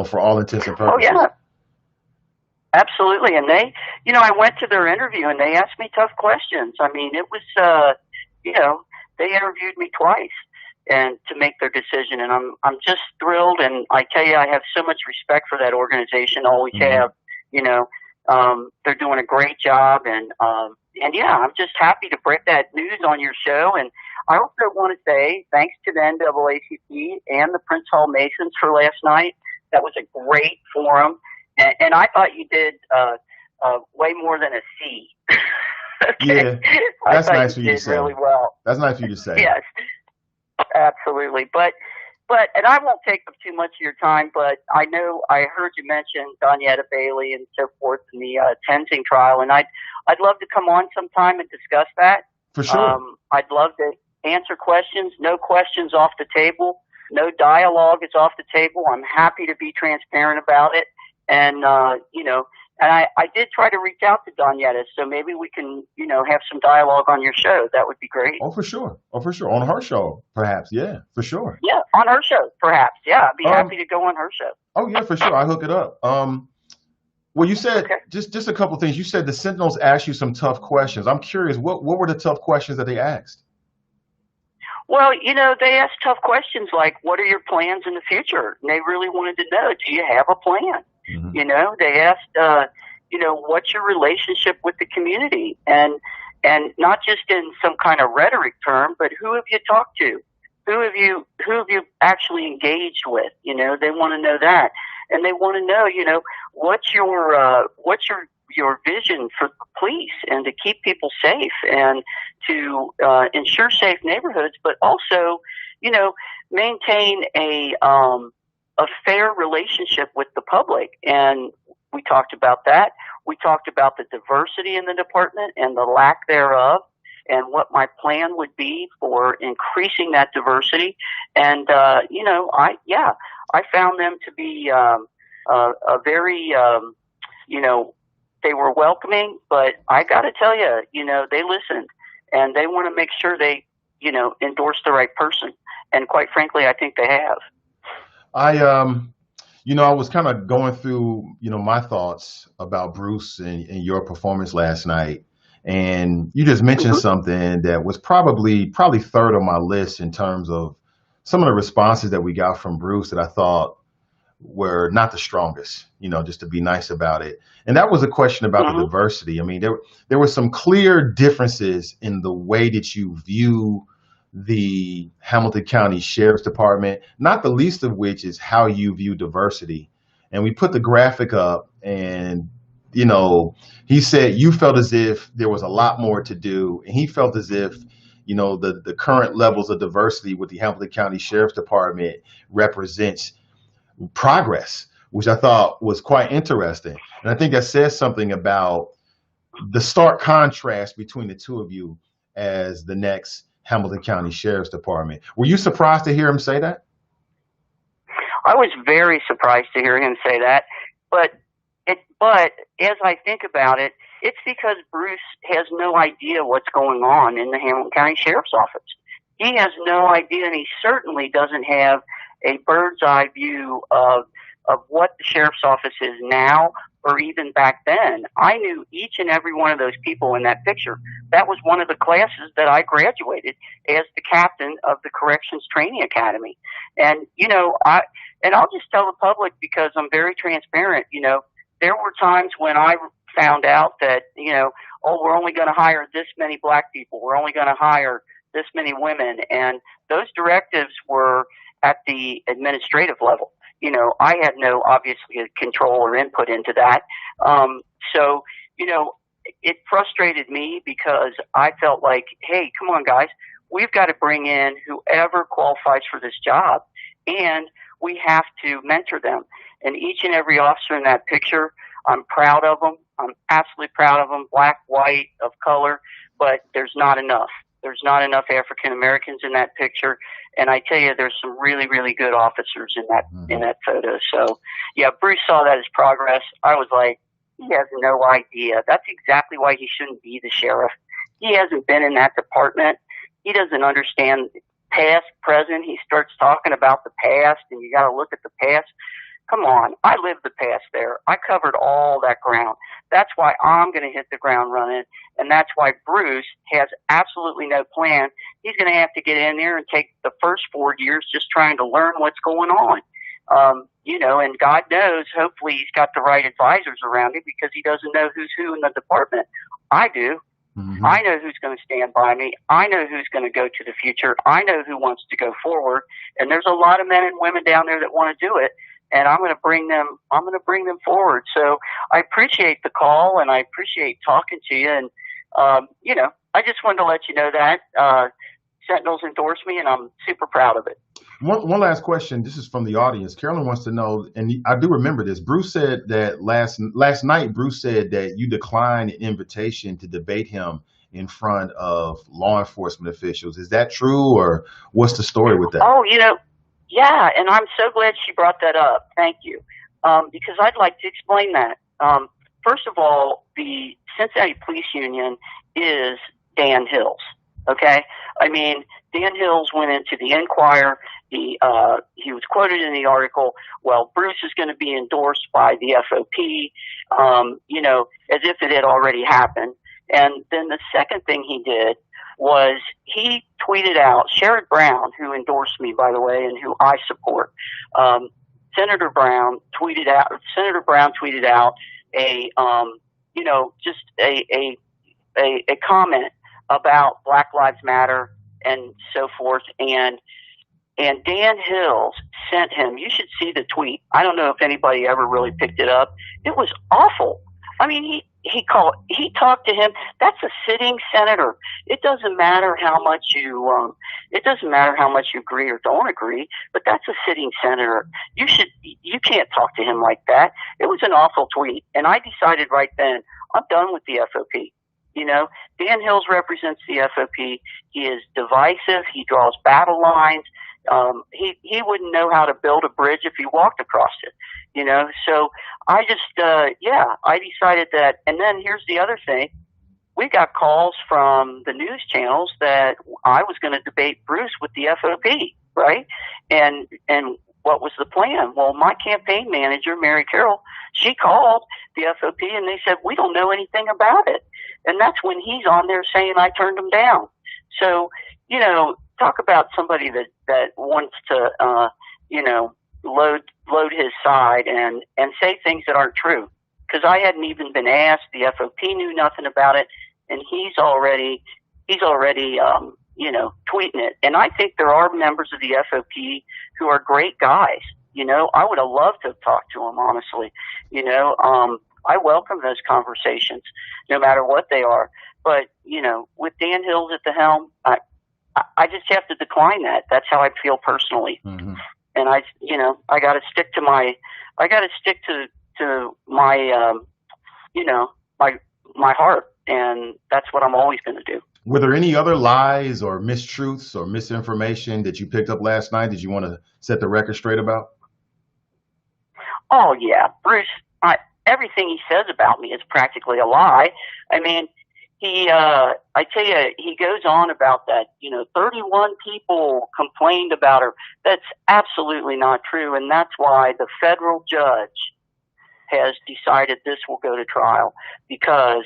for all intents and purposes. Oh, yeah. Absolutely. And they, I went to their interview and they asked me tough questions. I mean, it was, they interviewed me twice and to make their decision. And I'm just thrilled. And I tell you, I have so much respect for that organization. Always have, they're doing a great job. And yeah, I'm just happy to break that news on your show. And I also want to say thanks to the NAACP and the Prince Hall Masons for last night. That was a great forum. And I thought you did way more than a C. Okay. Yeah, that's nice for you to say. Really well. That's nice for you to say. Yes, absolutely. But and I won't take up too much of your time. But I heard you mention Donietta Bailey and so forth in the Tenzing trial, and I'd love to come on sometime and discuss that. For sure. I'd love answer questions. No questions off the table. No dialogue is off the table. I'm happy to be transparent about it. And, and I did try to reach out to Donetta, so maybe we can, have some dialogue on your show. That would be great. Oh, for sure. Oh, for sure. On her show, perhaps. Yeah, for sure. Yeah, on her show, perhaps. Yeah, I'd be happy to go on her show. Oh, yeah, for sure. I'll hook it up. Well, you said just a couple of things. You said the Sentinels asked you some tough questions. I'm curious, what were the tough questions that they asked? Well, they asked tough questions like, what are your plans in the future? And they really wanted to know, do you have a plan? Mm-hmm. They asked, what's your relationship with the community? And not just in some kind of rhetoric term, but who have you talked to? Who have you actually engaged with? They want to know that. And they want to know, what's your vision for the police and to keep people safe and to ensure safe neighborhoods, but also, maintain a fair relationship with the public. And we talked about that. We talked about the diversity in the department and the lack thereof, and what my plan would be for increasing that diversity. And I found them to be a very they were welcoming, but I got to tell you, they listened, and they want to make sure they, endorse the right person. And quite frankly, I think they have. I was kind of going through, my thoughts about Bruce and your performance last night. And you just mentioned something that was probably third on my list in terms of some of the responses that we got from Bruce that I thought were not the strongest, just to be nice about it. And that was a question about the diversity. I mean, there were some clear differences in the way that you view the Hamilton County Sheriff's Department, not the least of which is how you view diversity. And we put the graphic up, and, he said you felt as if there was a lot more to do. And he felt as if, the current levels of diversity with the Hamilton County Sheriff's Department represents progress, which I thought was quite interesting. And I think that says something about the stark contrast between the two of you as the next Hamilton County Sheriff's Department. Were you surprised to hear him say that? I was very surprised to hear him say that, but as I think about it, it's because Bruce has no idea what's going on in the Hamilton County Sheriff's Office. He has no idea, and he certainly doesn't have a bird's eye view of what the sheriff's office is now or even back then. I knew each and every one of those people in that picture. That was one of the classes that I graduated as the captain of the Corrections Training Academy. And, I'll just tell the public, because I'm very transparent, there were times when I found out that, we're only going to hire this many black people. We're only going to hire this many women. And those directives were at the administrative level. I had no, obviously, control or input into that. So, it frustrated me because I felt like, hey, come on, guys, we've got to bring in whoever qualifies for this job, and we have to mentor them. And each and every officer in that picture, I'm proud of them. I'm absolutely proud of them, black, white, of color, but there's not enough. There's not enough African Americans in that picture, and I tell you, there's some really, really good officers in that photo. So, yeah, Bruce saw that as progress. I was like, he has no idea. That's exactly why he shouldn't be the sheriff. He hasn't been in that department. He doesn't understand past, present. He starts talking about the past, and you got to look at the past. Come on, I lived the past there. I covered all that ground. That's why I'm going to hit the ground running, and that's why Bruce has absolutely no plan. He's going to have to get in there and take the first 4 years just trying to learn what's going on. And God knows, hopefully he's got the right advisors around him, because he doesn't know who's who in the department. I do. Mm-hmm. I know who's going to stand by me. I know who's going to go to the future. I know who wants to go forward, and there's a lot of men and women down there that want to do it. And I'm going to bring them forward. So I appreciate the call, and I appreciate talking to you. And, I just wanted to let you know that Sentinels endorsed me, and I'm super proud of it. One last question. This is from the audience. Carolyn wants to know, and I do remember this. Bruce said that last night, Bruce said that you declined an invitation to debate him in front of law enforcement officials. Is that true, or what's the story with that? Oh, yeah, and I'm so glad she brought that up. Thank you. Because I'd like to explain that. First of all, the Cincinnati Police Union is Dan Hills. Okay? I mean, Dan Hills went into the Enquirer. He was quoted in the article, well, Bruce is going to be endorsed by the FOP, as if it had already happened. And then the second thing he did was he tweeted out, Sherrod Brown, who endorsed me, by the way, and who I support, Senator Brown tweeted out a comment about Black Lives Matter and so forth. And Dan Hills sent him, you should see the tweet. I don't know if anybody ever really picked it up. It was awful. I mean, he talked to him. That's a sitting senator. It doesn't matter how much you agree or don't agree, but that's a sitting senator. You can't talk to him like that. It was an awful tweet. And I decided right then, I'm done with the FOP. Dan Hills represents the FOP. He is divisive. He draws battle lines. He wouldn't know how to build a bridge if he walked across it, So I just, I decided that. And then here's the other thing. We got calls from the news channels that I was going to debate Bruce with the FOP, right? And what was the plan? Well, my campaign manager, Mary Carroll, she called the FOP and they said, we don't know anything about it. And that's when he's on there saying I turned him down. So, talk about somebody that wants to, load his side and say things that aren't true. Because I hadn't even been asked. The FOP knew nothing about it, and he's already tweeting it. And I think there are members of the FOP who are great guys. I would have loved to have talked to him, honestly. I welcome those conversations, no matter what they are. But with Dan Hills at the helm, I just have to decline that. That's how I feel personally. Mm-hmm. And I got to stick to my my heart, and that's what I'm always going to do. Were there any other lies or mistruths or misinformation that you picked up last night that you want to set the record straight about? Oh yeah, Bruce. Everything he says about me is practically a lie. I mean, I tell you, he goes on about that, 31 people complained about her. That's absolutely not true. And that's why the federal judge has decided this will go to trial, because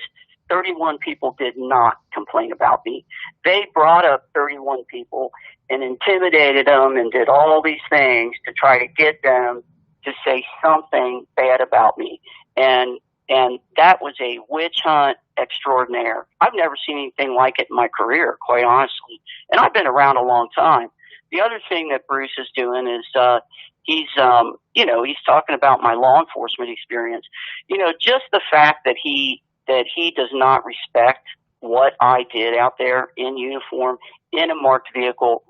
31 people did not complain about me. They brought up 31 people and intimidated them and did all these things to try to get them to say something bad about me. And that was a witch hunt extraordinaire. I've never seen anything like it in my career, quite honestly. And I've been around a long time. The other thing that Bruce is doing is, he's talking about my law enforcement experience. Just the fact that he does not respect what I did out there in uniform, in a marked vehicle,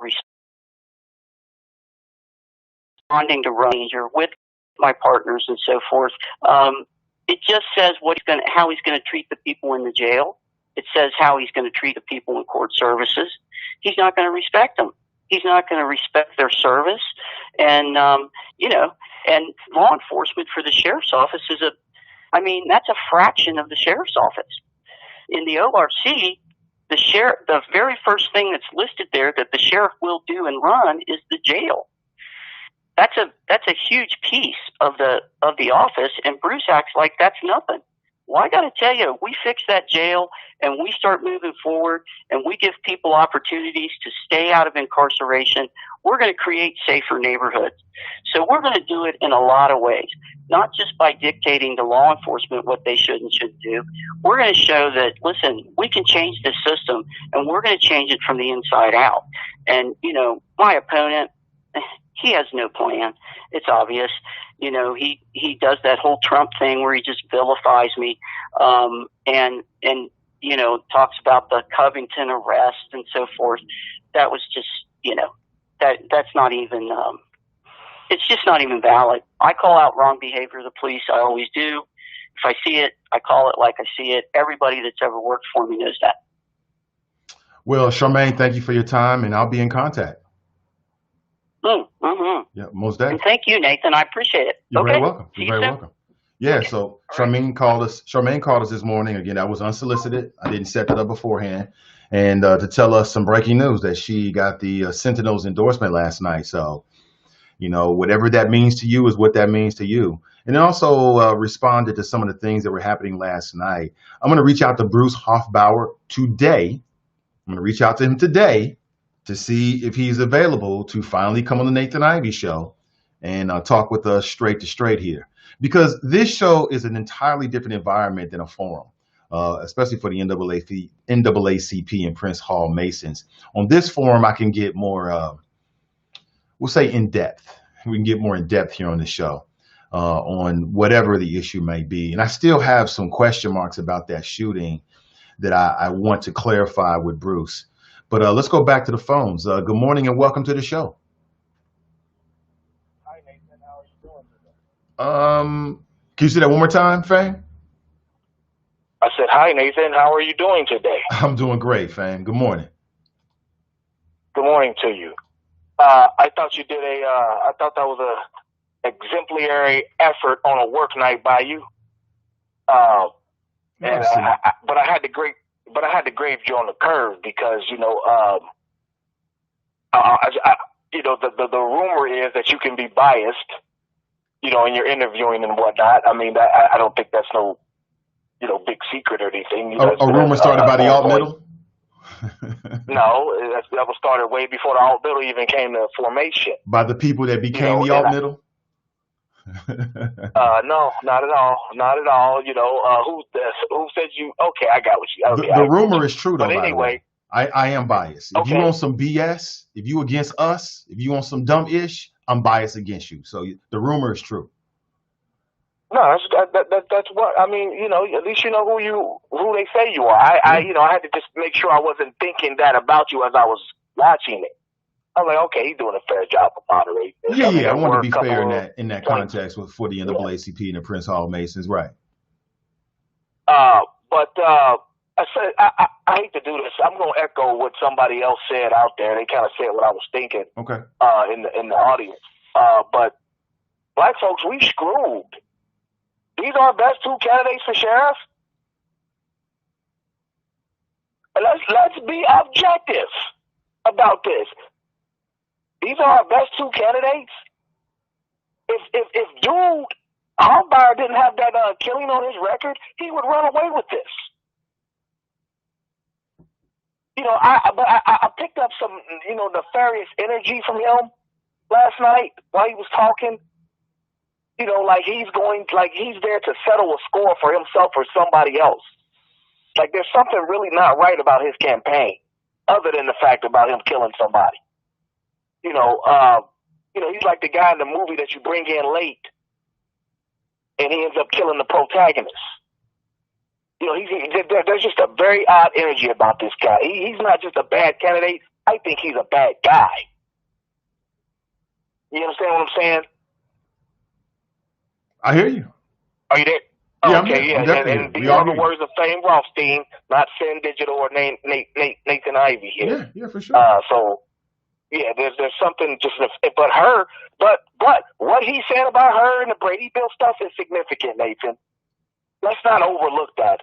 responding to danger with my partners and so forth. It just says how he's going to treat the people in the jail. It says how he's going to treat the people in court services. He's not going to respect them. He's not going to respect their service. And, and law enforcement for the sheriff's office that's a fraction of the sheriff's office. In the ORC, the very first thing that's listed there that the sheriff will do and run is the jail. That's a huge piece of the office, and Bruce acts like that's nothing. Well, I got to tell you, we fix that jail and we start moving forward and we give people opportunities to stay out of incarceration. We're going to create safer neighborhoods. So we're going to do it in a lot of ways, not just by dictating to law enforcement what they should and shouldn't do. We're going to show that, listen, we can change this system and we're going to change it from the inside out. And, my opponent, he has no plan. It's obvious. He does that whole Trump thing where he just vilifies me, and talks about the Covington arrest and so forth. That was just, that's not even, it's just not even valid. I call out wrong behavior of the police. I always do. If I see it, I call it like I see it. Everybody that's ever worked for me knows that. Well, Charmaine, thank you for your time, and I'll be in contact. Mm-hmm. Yeah, most And definitely. thank you, Nathan. I appreciate it. You're very Okay. welcome. See You're you very soon. welcome. Yeah, Okay. so All right. Charmaine called us this morning. Again, that was unsolicited. I didn't set that up beforehand. And to tell us some breaking news that she got the Sentinel's endorsement last night. So, whatever that means to you is what that means to you. And then also responded to some of the things that were happening last night. I'm going to reach out to Bruce Hoffbauer today. I'm going to reach out to him today to see if he's available to finally come on the Nathan Ivey Show and talk with us straight to straight here. Because this show is an entirely different environment than a forum, especially for the NAACP and Prince Hall Masons. On this forum, I can get more, we'll say in depth. We can get more in depth here on the show on whatever the issue may be. And I still have some question marks about that shooting that I want to clarify with Bruce. But let's go back to the phones. Good morning and welcome to the show. Hi, Nathan. How are you doing today? Can you say that one more time, Fang? I said, hi, Nathan. How are you doing today? I'm doing great, Fang. Good morning. Good morning to you. I thought you did I thought that was a exemplary effort on a work night by you. And but I had to grade you on the curve because the rumor is that you can be biased, in your interviewing and whatnot. I mean, I don't think that's no big secret or anything. A rumor started by the alt middle. No, that was started way before the alt middle even came to formation. By the people that became the alt middle. No, not at all. Not at all. Who said you? Okay, I got what you. Okay, the rumor is true, though. But anyway, I am biased. If you want some BS, if you against us, if you want some dumb ish, I'm biased against you. So the rumor is true. No, that's what I mean. At least you know who they say you are. I had to just make sure I wasn't thinking that about you as I was watching it. I'm like, okay, he's doing a fair job of moderating. Yeah. I want to be fair in that context for the NAACP and the Prince Hall Masons, right? But I said I hate to do this. I'm going to echo what somebody else said out there. They kind of said what I was thinking. Okay. In the audience. But black folks, we screwed. These are our best two candidates for sheriff. And let's be objective about this. These are our best two candidates. If dude Hoffbauer didn't have that killing on his record, he would run away with this. I picked up some nefarious energy from him last night while he was talking. Like he's there to settle a score for himself or somebody else. Like there's something really not right about his campaign, other than the fact about him killing somebody. He's like the guy in the movie that you bring in late, and he ends up killing the protagonist. There's just a very odd energy about this guy. He's not just a bad candidate. I think he's a bad guy. You understand what I'm saying? I hear you. Are you there? Yeah, okay, yeah. And these are the words of Fame Rothstein, not Finn Digital or Nathan Ivey here. Yeah, for sure. So, yeah, there's something just, but what he said about her and the Brady Bill stuff is significant, Nathan. Let's not overlook that.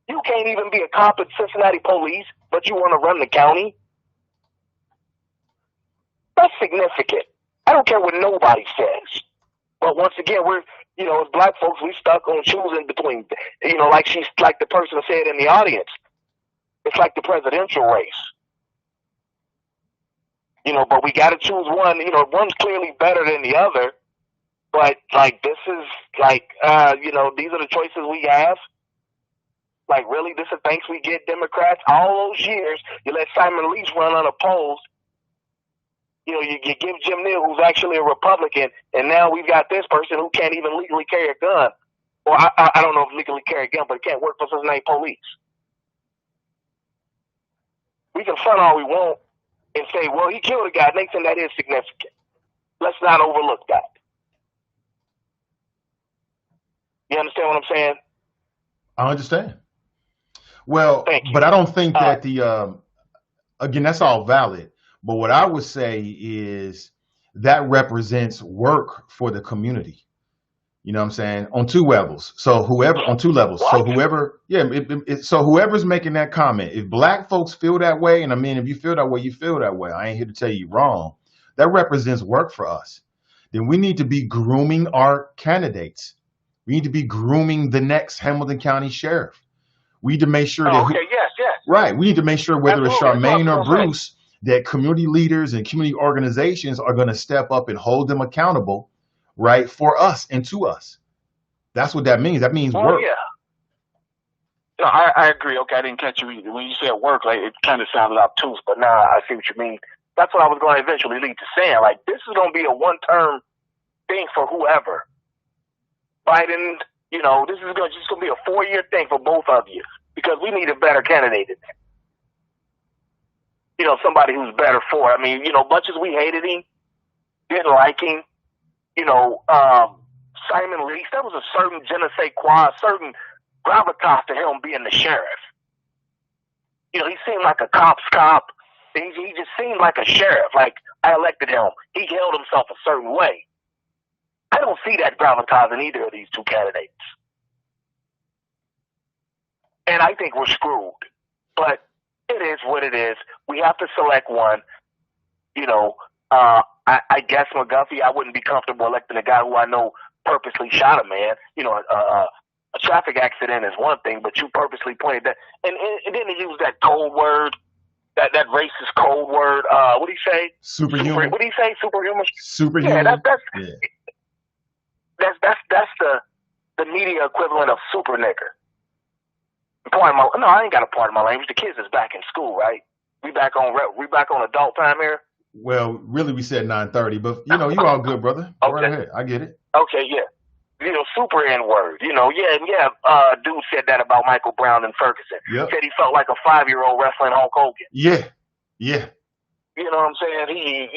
You can't even be a cop at Cincinnati police, but you want to run the county? That's significant. I don't care what nobody says. But once again, we're, as black folks, we stuck on choosing between, like the person said in the audience. It's like the presidential race. But we got to choose one. One's clearly better than the other. But, this is, these are the choices we have. Like, really, this is thanks we get Democrats. All those years, you let Simon Leach run unopposed. You give Jim Neal, who's actually a Republican, and now we've got this person who can't even legally carry a gun. Or I don't know if legally carry a gun, but can't work for Cincinnati police. We can front all we want and say, well, he killed a guy. Nathan, that is significant. Let's not overlook that. You understand what I'm saying? I understand. Well, but I don't think that again, that's all valid. But what I would say is that represents work for the community. You know what I'm saying? On two levels. So whoever on two levels. So whoever, yeah. So whoever's making that comment, if black folks feel that way, and I mean, if you feel that way, you feel that way. I ain't here to tell you wrong. That represents work for us. Then we need to be grooming our candidates. We need to be grooming the next Hamilton County sheriff. We need to make sure that right. We need to make sure whether it's Charmaine or Bruce, that community leaders and community organizations are going to step up and hold them accountable, right, for us and to us. That's what that means. That means work. Yeah. No, I agree. Okay, I didn't catch you when you said work. Like it kind of sounded obtuse, but now I see what you mean. That's what I was going to eventually lead to saying. Like this is going to be a one-term thing for whoever. Biden, this is just going to be a 4-year thing for both of you because we need a better candidate. Somebody who's better for it. I mean, much as we hated him, didn't like him, Simon Leach, there was a certain je ne sais quoi, a certain gravitas to him being the sheriff. He seemed like a cop's cop. He just seemed like a sheriff. Like, I elected him. He held himself a certain way. I don't see that gravitas in either of these two candidates. And I think we're screwed. But it is what it is. We have to select one. I guess McGuffey, I wouldn't be comfortable electing a guy who I know purposely shot a man. A traffic accident is one thing, but you purposely pointed that. And then he used that code word, that racist code word. What did he say? Superhuman. What did he say? Superhuman? Superhuman. Yeah, that's the media equivalent of super nigger. No, I ain't got a part of my language. The kids is back in school, right? We back on adult time here. Well, really, we said 9:30, but you all good, brother. Go right ahead. I get it. Okay, yeah. Super N word. Dude said that about Michael Brown and Ferguson. Yep. Said he felt like a 5-year-old wrestling Hulk Hogan. Yeah. You know what I'm saying?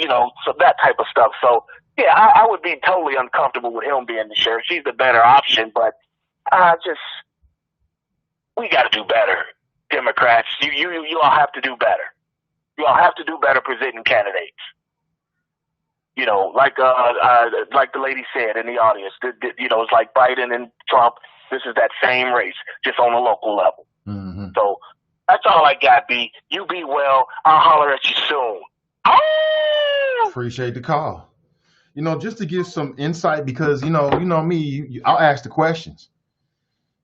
So that type of stuff. So yeah, I would be totally uncomfortable with him being the sheriff. She's the better option, but we got to do better, Democrats. You all have to do better. You all have to do better presenting candidates. Like the lady said in the audience, it's like Biden and Trump. This is that same race, just on a local level. Mm-hmm. So that's all I got, B. You be well. I'll holler at you soon. Oh! Appreciate the call. Just to give some insight, because me, I'll ask the questions.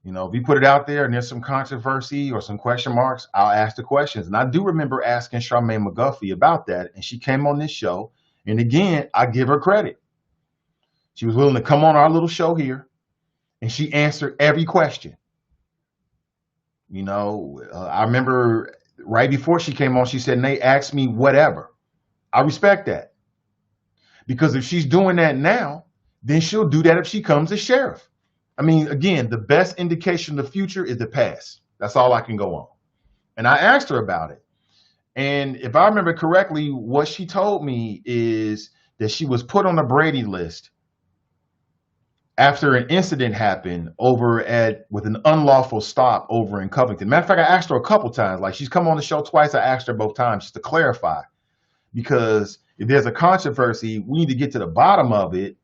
If you put it out there and there's some controversy or some question marks, I'll ask the questions. And I do remember asking Charmaine McGuffey about that, and she came on this show. And again, I give her credit. She was willing to come on our little show here, and she answered every question. I remember right before she came on, she said, Nate, ask me whatever. I respect that. Because if she's doing that now, then she'll do that if she comes as sheriff. I mean, again, the best indication of the future is the past. That's all I can go on. And I asked her about it. And if I remember correctly, what she told me is that she was put on the Brady list after an incident happened with an unlawful stop over in Covington. Matter of fact, I asked her a couple times. Like, she's come on the show twice. I asked her both times just to clarify. Because if there's a controversy, we need to get to the bottom of it,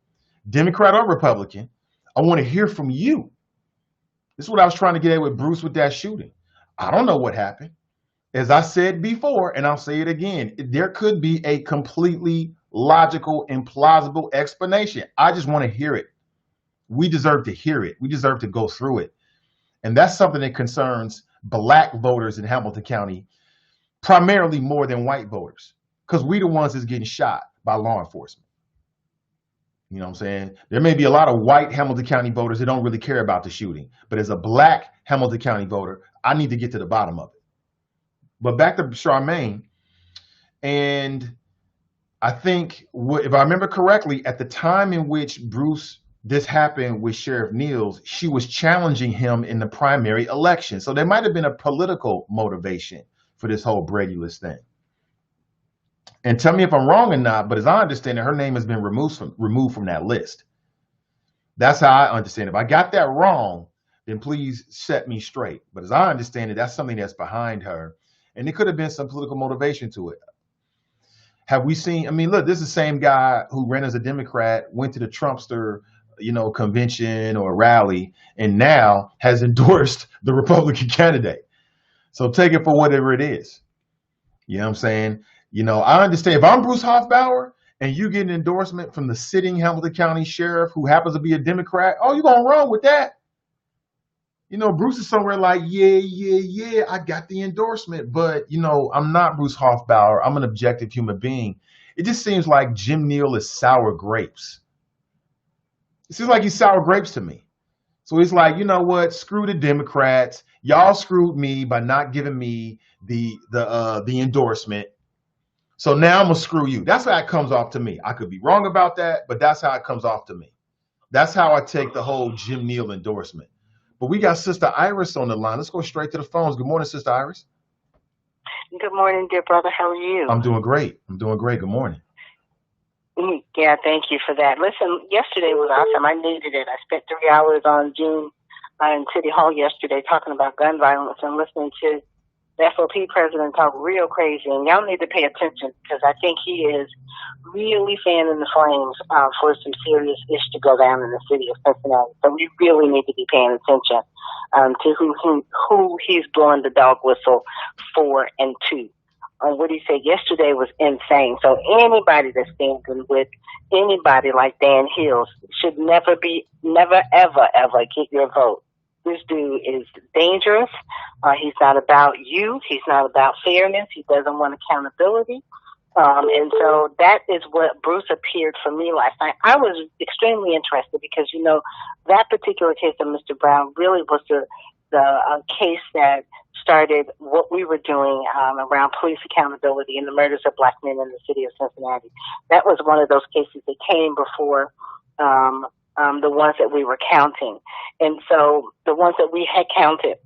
Democrat or Republican. I want to hear from you. This is what I was trying to get at with Bruce with that shooting. I don't know what happened. As I said before, and I'll say it again, there could be a completely logical and plausible explanation. I just want to hear it. We deserve to hear it. We deserve to go through it. And that's something that concerns black voters in Hamilton County, primarily more than white voters, because we the ones that's getting shot by law enforcement. You know what I'm saying? There may be a lot of white Hamilton County voters that don't really care about the shooting. But as a black Hamilton County voter, I need to get to the bottom of it. But back to Charmaine. And I think, if I remember correctly, at the time in which this happened with Sheriff Niels, she was challenging him in the primary election. So there might have been a political motivation for this whole Brady list thing. And tell me if I'm wrong or not, but as I understand it, her name has been removed from that list. That's how I understand it. If I got that wrong, then please set me straight. But as I understand it, that's something that's behind her. And it could have been some political motivation to it. Have we seen? I mean, look, this is the same guy who ran as a Democrat, went to the Trumpster, convention or rally, and now has endorsed the Republican candidate. So take it for whatever it is. You know what I'm saying? I understand if I'm Bruce Hoffbauer and you get an endorsement from the sitting Hamilton County sheriff who happens to be a Democrat, oh, you're going to run with that. Bruce is somewhere like, yeah, I got the endorsement, but, I'm not Bruce Hoffbauer. I'm an objective human being. It just seems like Jim Neal is sour grapes. It seems like he's sour grapes to me. So he's like, you know what? Screw the Democrats. Y'all screwed me by not giving me the endorsement. So now I'm going to screw you. That's how it comes off to me. I could be wrong about that, but that's how it comes off to me. That's how I take the whole Jim Neal endorsement. But we got Sister Iris on the line. Let's go straight to the phones. Good morning, Sister Iris. Good morning, dear brother. How are you? I'm doing great. Good morning. Yeah, thank you for that. Listen, yesterday was awesome. I needed it. I spent 3 hours on Zoom in City Hall yesterday talking about gun violence and listening to the FOP president talk real crazy. And y'all need to pay attention because I think he is really fanning the flames for some serious ish to go down in the city of Cincinnati. So we really need to be paying attention to who he's blowing the dog whistle for and to. What he said yesterday was insane. So anybody that's standing with anybody like Dan Hills should never, ever get your vote. This dude is dangerous. He's not about you. He's not about fairness. He doesn't want accountability. And so that is what Bruce appeared for me last night. I was extremely interested because, that particular case of Mr. Brown really was the case that started what we were doing around police accountability and the murders of black men in the city of Cincinnati. That was one of those cases that came before the ones that we were counting. And so the ones that we had counted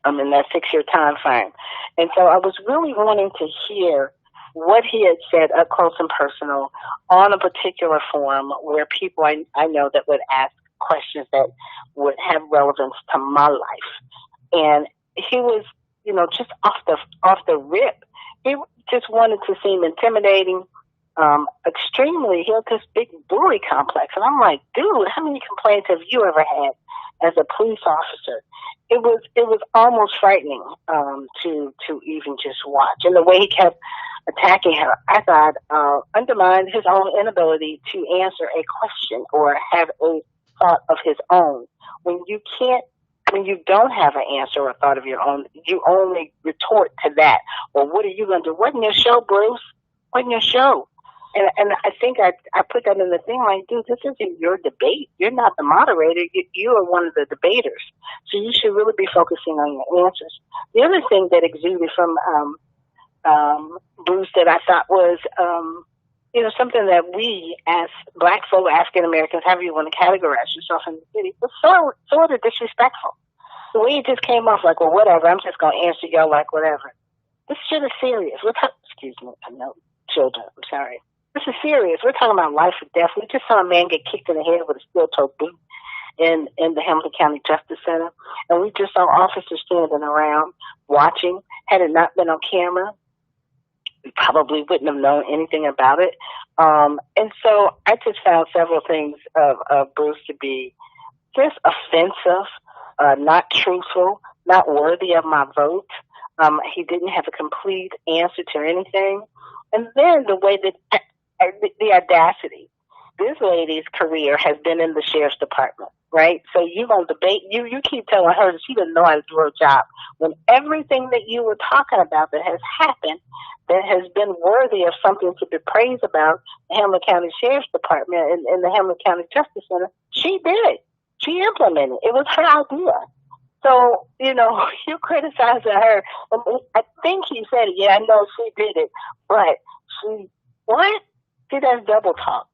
in that 6-year time frame. And so I was really wanting to hear what he had said up close and personal on a particular forum where people I know that would ask questions that would have relevance to my life. And he was, just off the rip. He just wanted to seem intimidating, extremely. He had this big bully complex. And I'm like, dude, how many complaints have you ever had as a police officer? It was almost frightening to even just watch. And the way he kept attacking her, I thought, undermined his own inability to answer a question or have a thought of his own. When you don't have an answer or a thought of your own, you only retort to that. Well, what are you going to do? Wasn't your show, Bruce? Wasn't your show? And I think I put that in the thing like, dude, this isn't your debate. You're not the moderator. You are one of the debaters. So you should really be focusing on your answers. The other thing that exuded from Bruce that I thought was, something that we as black folk, African Americans, however you want to categorize yourself in the city, was sort of disrespectful. The way it just came off like, well, whatever, I'm just going to answer y'all like whatever. This shit is serious. Excuse me, I know children, I'm sorry. This is serious. We're talking about life or death. We just saw a man get kicked in the head with a steel-toed boot in the Hamilton County Justice Center. And we just saw officers standing around watching. Had it not been on camera, we probably wouldn't have known anything about it. And so I just found several things of Bruce to be just offensive, not truthful, not worthy of my vote. He didn't have a complete answer to anything. And then the way that the audacity. This lady's career has been in the sheriff's department, right? So you gonna debate, you keep telling her that she doesn't know how to do her job. When everything that you were talking about that has happened, that has been worthy of something to be praised about the Hamilton County Sheriff's Department and the Hamilton County Justice Center, she did it. She implemented it. It was her idea. So, you criticizing her. I think he said it. Yeah, I know she did it. But what? See, that's double talk.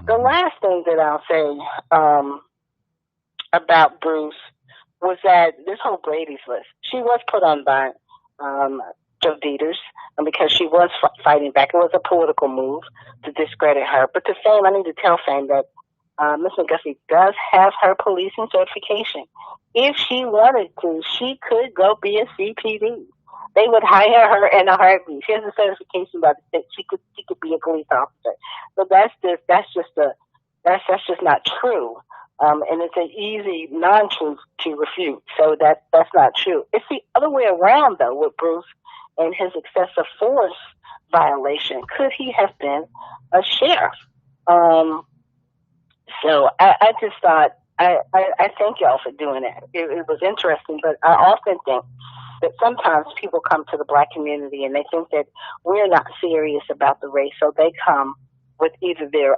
The last thing that I'll say about Bruce was that this whole Brady's list, she was put on by Joe Dieters because she was fighting back. It was a political move to discredit her. But to Fame, I need to tell Fame that Ms. McGuffey does have her policing certification. If she wanted to, she could go be a CPD. They would hire her in a heartbeat. She has a certification by the state. She could be a police officer. So that's just not true. And it's an easy non-truth to refute. So that's not true. It's the other way around though with Bruce and his excessive force violation. Could he have been a sheriff? So I just thought, I thank y'all for doing that. It was interesting, but I often think that sometimes people come to the Black community and they think that we're not serious about the race, so they come with either their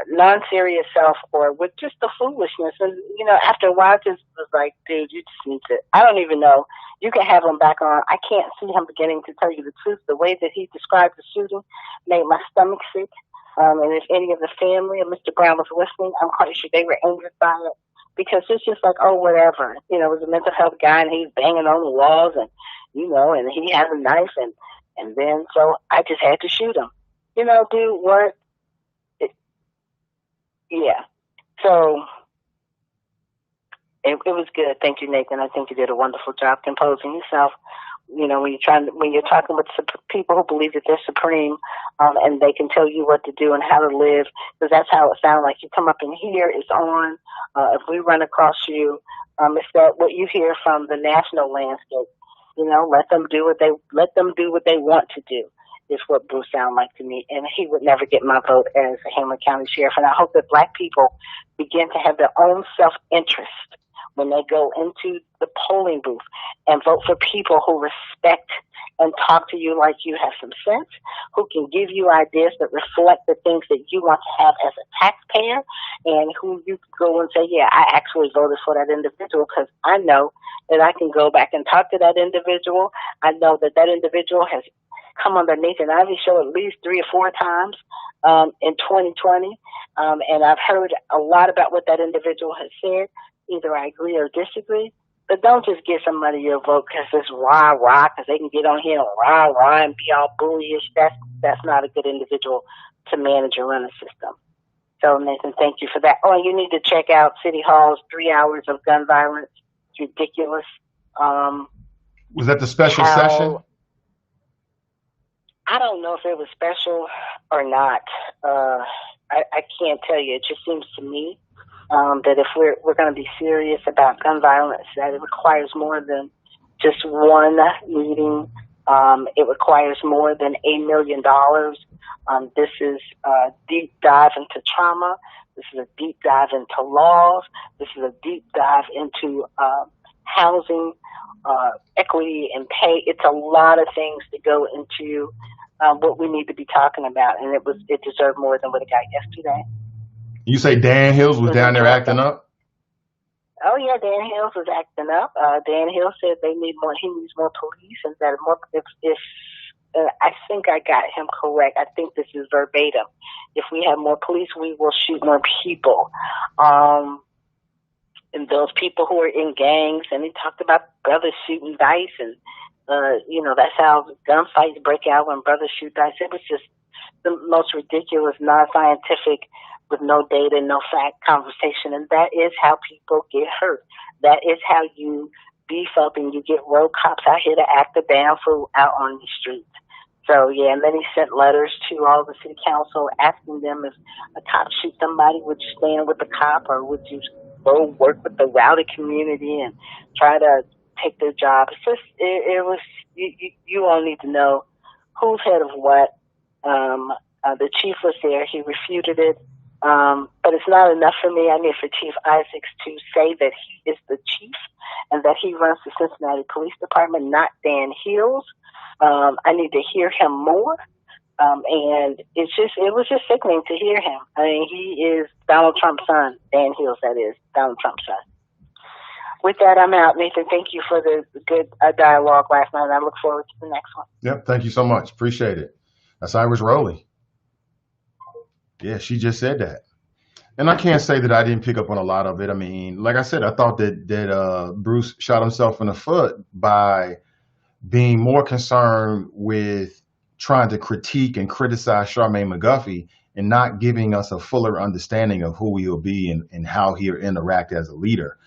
non-serious self or with just the foolishness. And, you know, after a while, just was like, dude, you just need to, I don't even know. You can have him back on. I can't see him beginning to tell you the truth. The way that he described the shooting made my stomach sick. And if any of the family of Mr. Brown was listening, I'm quite sure they were angered by it. Because it's just like, oh, whatever. You know, it was a mental health guy and he's banging on the walls and, you know, and he has a knife and then so I just had to shoot him. You know, dude, what? Yeah. So it was good. Thank you, Nathan. I think you did a wonderful job composing yourself. You know, when you're talking with people who believe that they're supreme, and they can tell you what to do and how to live, because that's how it sounds like. You come up in here, it's on. If we run across you, it's that what you hear from the national landscape. You know, let them do what they want to do. Is what Bruce sounded like to me, and he would never get my vote as a Hamlin County Sheriff. And I hope that Black people begin to have their own self-interest when they go into the polling booth and vote for people who respect and talk to you like you have some sense, who can give you ideas that reflect the things that you want to have as a taxpayer, and who you can go and say, yeah, I actually voted for that individual because I know that I can go back and talk to that individual. I know that that individual has come on the Nathan Ivey Show at least 3 or 4 times in 2020, and I've heard a lot about what that individual has said. Either I agree or disagree, but don't just give somebody your vote because it's rah-rah, because they can get on here and rah-rah and be all bullyish. That's not a good individual to manage or run a system. So, Nathan, thank you for that. Oh, and you need to check out City Hall's 3 hours of gun violence. It's ridiculous. Was that the special session? I don't know if it was special or not. I can't tell you. It just seems to me that if we're going to be serious about gun violence, that it requires more than just one meeting. It requires more than $8 million. This is a deep dive into trauma. This is a deep dive into laws. This is a deep dive into housing, equity, and pay. It's a lot of things to go into what we need to be talking about, and it deserved more than what it got yesterday. You say Dan Hills was down there acting up? Oh yeah, Dan Hills was acting up. Dan Hills said he needs more police, and that more if I think I got him correct. I think this is verbatim. If we have more police, we will shoot more people. And those people who are in gangs, and he talked about brothers shooting dice, and that's how gunfights break out when brothers shoot dice. It was just the most ridiculous, non-scientific, with no data, no fact conversation, and that is how people get hurt. That is how you beef up and you get road cops out here to act the damn fool out on the streets. So yeah, and then he sent letters to all the city council asking them if a cop shoots somebody, would you stand with the cop or would you go work with the rowdy community and try to take their job? It's just it was you all need to know who's head of what. The chief was there. He refuted it. But it's not enough for me. I need for Chief Isaacs to say that he is the chief and that he runs the Cincinnati Police Department, not Dan Hills. I need to hear him more. And it was just sickening to hear him. I mean, he is Donald Trump's son. Dan Hills, that is, Donald Trump's son. With that, I'm out. Nathan, thank you for the good dialogue last night, and I look forward to the next one. Yep, thank you so much. Appreciate it. That's Iris Rowley. Yeah, she just said that. And I can't say that I didn't pick up on a lot of it. I mean, like I said, I thought that Bruce shot himself in the foot by being more concerned with trying to critique and criticize Charmaine McGuffey and not giving us a fuller understanding of who he'll be and how he'll interact as a leader.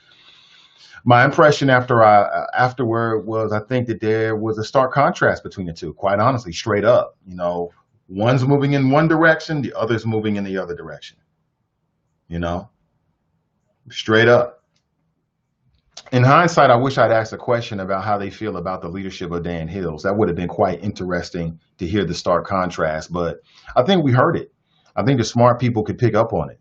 My impression afterward was I think that there was a stark contrast between the two. Quite honestly, straight up, one's moving in one direction, the other's moving in the other direction. Straight up. In hindsight, I wish I'd asked a question about how they feel about the leadership of Dan Hills. That would have been quite interesting to hear the stark contrast, but I think we heard it. I think the smart people could pick up on it.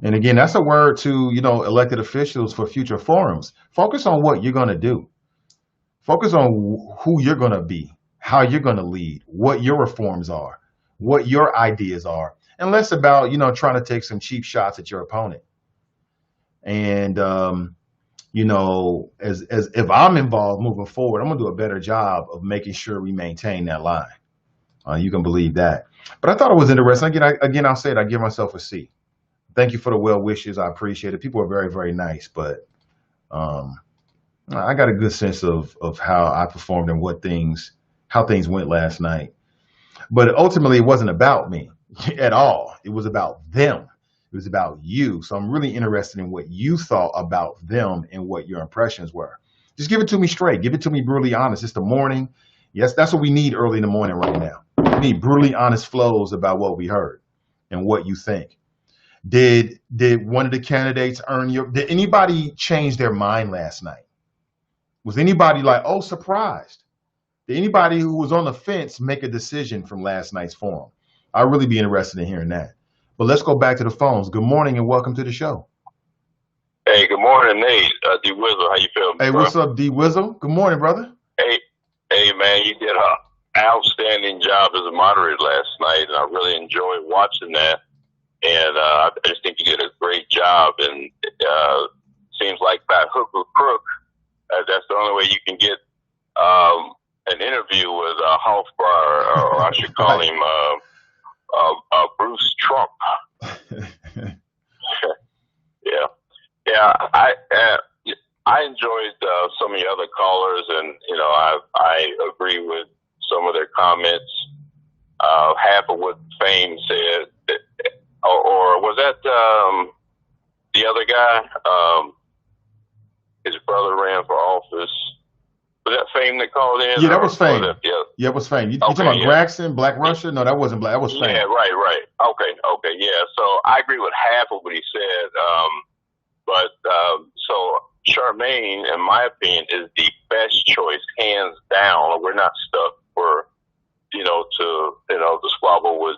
And again, that's a word to, elected officials for future forums. Focus on what you're going to do. Focus on who you're going to be, how you're going to lead, what your reforms are, what your ideas are, and less about, trying to take some cheap shots at your opponent. And, as if I'm involved moving forward, I'm going to do a better job of making sure we maintain that line. You can believe that. But I thought it was interesting. Again, I'll say it. I give myself a C. Thank you for the well wishes. I appreciate it. People are very, very nice. But I got a good sense of how I performed and how things went last night. But ultimately, it wasn't about me at all. It was about them. It was about you. So I'm really interested in what you thought about them and what your impressions were. Just give it to me straight. Give it to me brutally honest. It's the morning. Yes, that's what we need early in the morning right now. We need brutally honest flows about what we heard and what you think. Did one of the candidates did anybody change their mind last night? Was anybody like, oh, surprised? Did anybody who was on the fence make a decision from last night's forum? I'd really be interested in hearing that. But let's go back to the phones. Good morning and welcome to the show. Hey, good morning, Nate. D Wizzle, how you feeling? Hey, bro? What's up, D Wizzle? Good morning, brother. Hey, man, you did an outstanding job as a moderator last night, and I really enjoyed watching that. And I just think you did a great job. And seems like by hook or crook, that's the only way you can get an interview with Hoffbauer, or I should call him Bruce Trump. Yeah. I enjoyed some of the other callers, and I agree with some of their comments. Half of what Fame said, or was that the other guy? His brother ran for office. Was that Fame that called in? Yeah, that was Fame. Yeah, it was Fame. You okay, talking about Braxton, Black Russia? No, that wasn't Black. That was Fame. Yeah, right. Okay, yeah. So I agree with half of what he said. So Charmaine, in my opinion, is the best choice, hands down. We're not stuck for, the squabble with,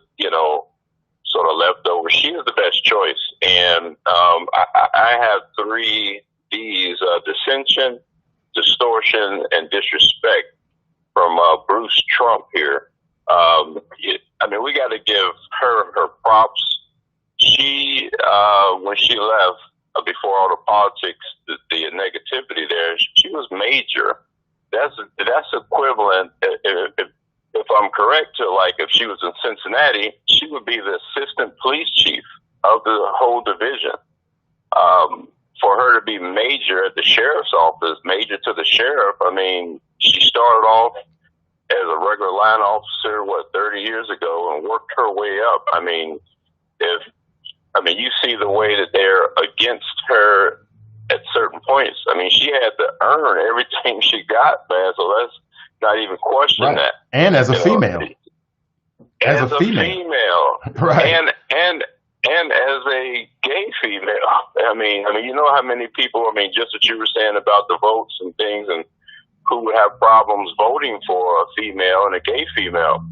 sort of leftovers. She is the best choice. And I have three D's, dissension, distortion, and disrespect from Bruce Trump here. We got to give her props. She, when she left, before all the politics, the negativity there, she was major. That's equivalent, if I'm correct, to like if she was in Cincinnati, she would be the assistant police chief of the whole division. For her to be major at the sheriff's office, major to the sheriff, she started off as a regular line officer, 30 years ago, and worked her way up. You see the way that they're against her at certain points. She had to earn everything she got, man. So let's not even question that. And as a female. As a female. Right. And as a gay female. You know how many people, just what you were saying about the votes and things, and who would have problems voting for a female and a gay female.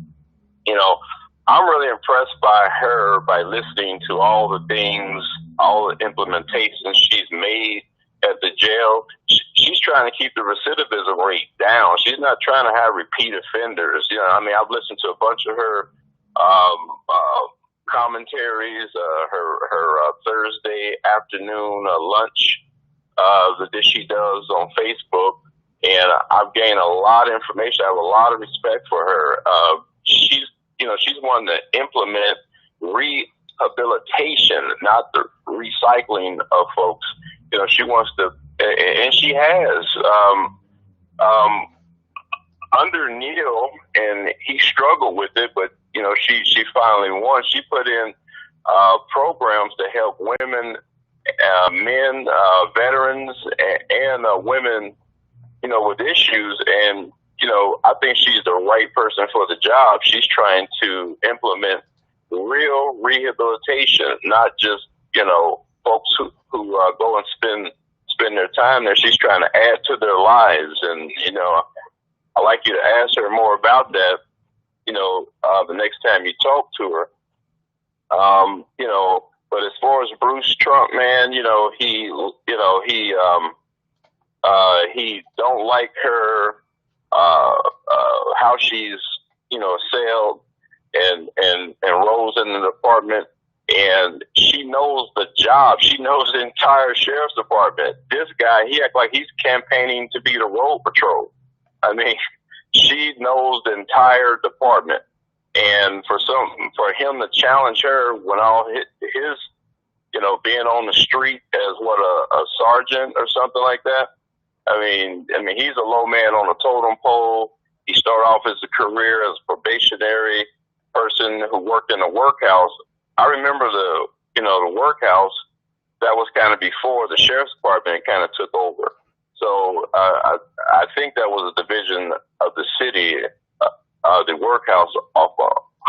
I'm really impressed by her, by listening to all the things, all the implementations she's made at the jail. She's trying to keep the recidivism rate down. She's not trying to have repeat offenders. I've listened to a bunch of her commentaries, her Thursday afternoon lunch that she does on Facebook, and I've gained a lot of information. I have a lot of respect for her. She's one to implement rehabilitation, not the recycling of folks. She wants to, and she has. Under Neil, and he struggled with it, but she finally won. She put in programs to help women men, veterans, and women, with issues. And, I think she's the right person for the job. She's trying to implement real rehabilitation, not just, folks who go and spend their time there. She's trying to add to their lives. And, I'd like you to ask her more about that, the next time you talk to her. But as far as Bruce Trump, man, he don't like her, how she's, sailed and rose in the department, and she knows the job. She knows the entire sheriff's department. This guy, he acts like he's campaigning to be the road patrol. I mean, she knows the entire department. And for him to challenge her when all his being on the street as a sergeant or something like that. I mean, he's a low man on a totem pole. He started off his career as a probationary person who worked in a workhouse. I remember the workhouse, that was kind of before the sheriff's department kind of took over. So I think that was a division of the city, the workhouse off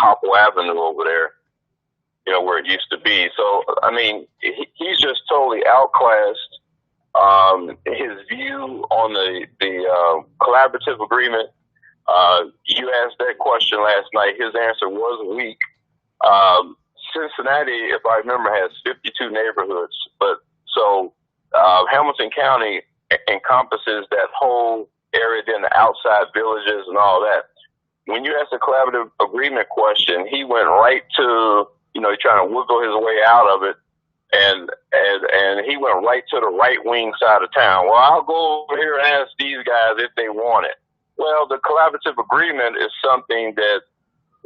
Hoffbauer Avenue over there, where it used to be. So, I mean, he's just totally outclassed. His view on the collaborative agreement, you asked that question last night. His answer was weak. Cincinnati, if I remember, has 52 neighborhoods, but so Hamilton County encompasses that whole area, then the outside villages and all that. When you asked the collaborative agreement question, he went right to, trying to wiggle his way out of it, and he went right to the right wing side of town. Well, I'll go over here and ask these guys if they want it. Well, the collaborative agreement is something that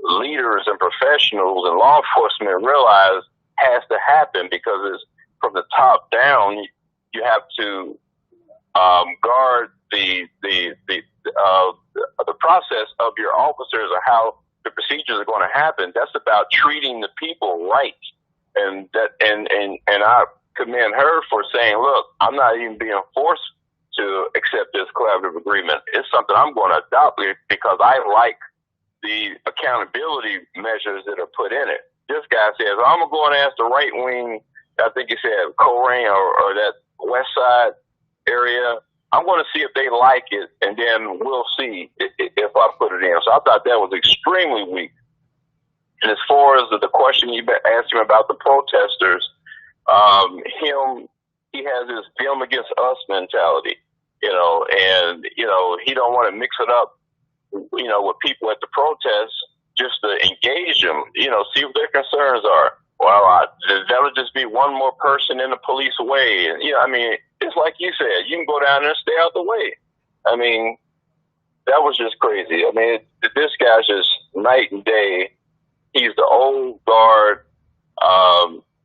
leaders and professionals and law enforcement realize has to happen, because it's from the top down. You have to guard the process of your officers, or how the procedures are going to happen. That's about treating the people right, and I commend her for saying, "Look, I'm not even being forced to accept this collaborative agreement. It's something I'm going to adopt because I like the accountability measures that are put in it." This guy says, "I'm going to go and ask the right wing." I think he said Corain or that west side area. I'm going to see if they like it, and then we'll see if I put it in. So I thought that was extremely weak. And as far as the question you asked him about the protesters, he has this them against us mentality, and he don't want to mix it up, with people at the protests just to engage them, see what their concerns are. Well, that'll just be one more person in the police way. And, it's like you said, you can go down there and stay out the way. I mean, that was just crazy. I mean, this guy's just night and day. He's the old guard,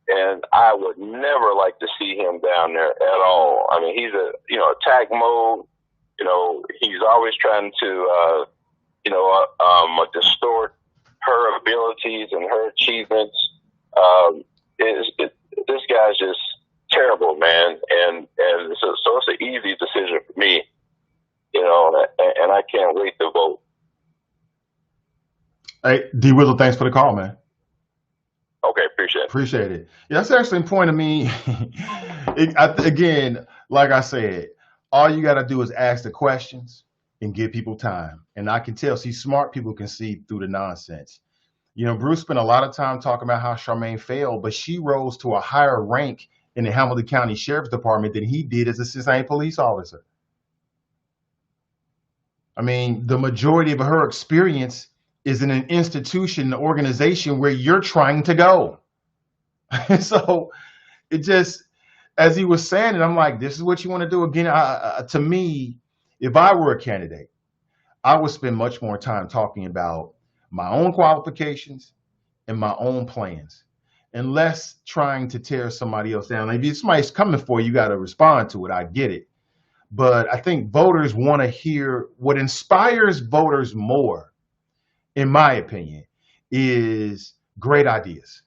and I would never like to see him down there at all. I mean, he's attack mode. He's always trying to, distort her abilities and her achievements. This guy's just terrible, man, and so it's an easy decision for me, and I can't wait to vote. Hey, D. Wizzle, thanks for the call, man. Okay, appreciate it. Yeah, that's actually a point of me. Again, like I said, all you got to do is ask the questions and give people time. And I can tell, smart people can see through the nonsense. Bruce spent a lot of time talking about how Charmaine failed, but she rose to a higher rank in the Hamilton County Sheriff's Department than he did as a Cincinnati police officer. I mean, the majority of her experience is in an institution, an organization where you're trying to go. So it just, as he was saying it, I'm like, this is what you want to do? Again, to me, if I were a candidate, I would spend much more time talking about my own qualifications and my own plans, and less trying to tear somebody else down. If somebody's coming for you, you got to respond to it. I get it. But I think voters want to hear what inspires voters more, in my opinion, is great ideas.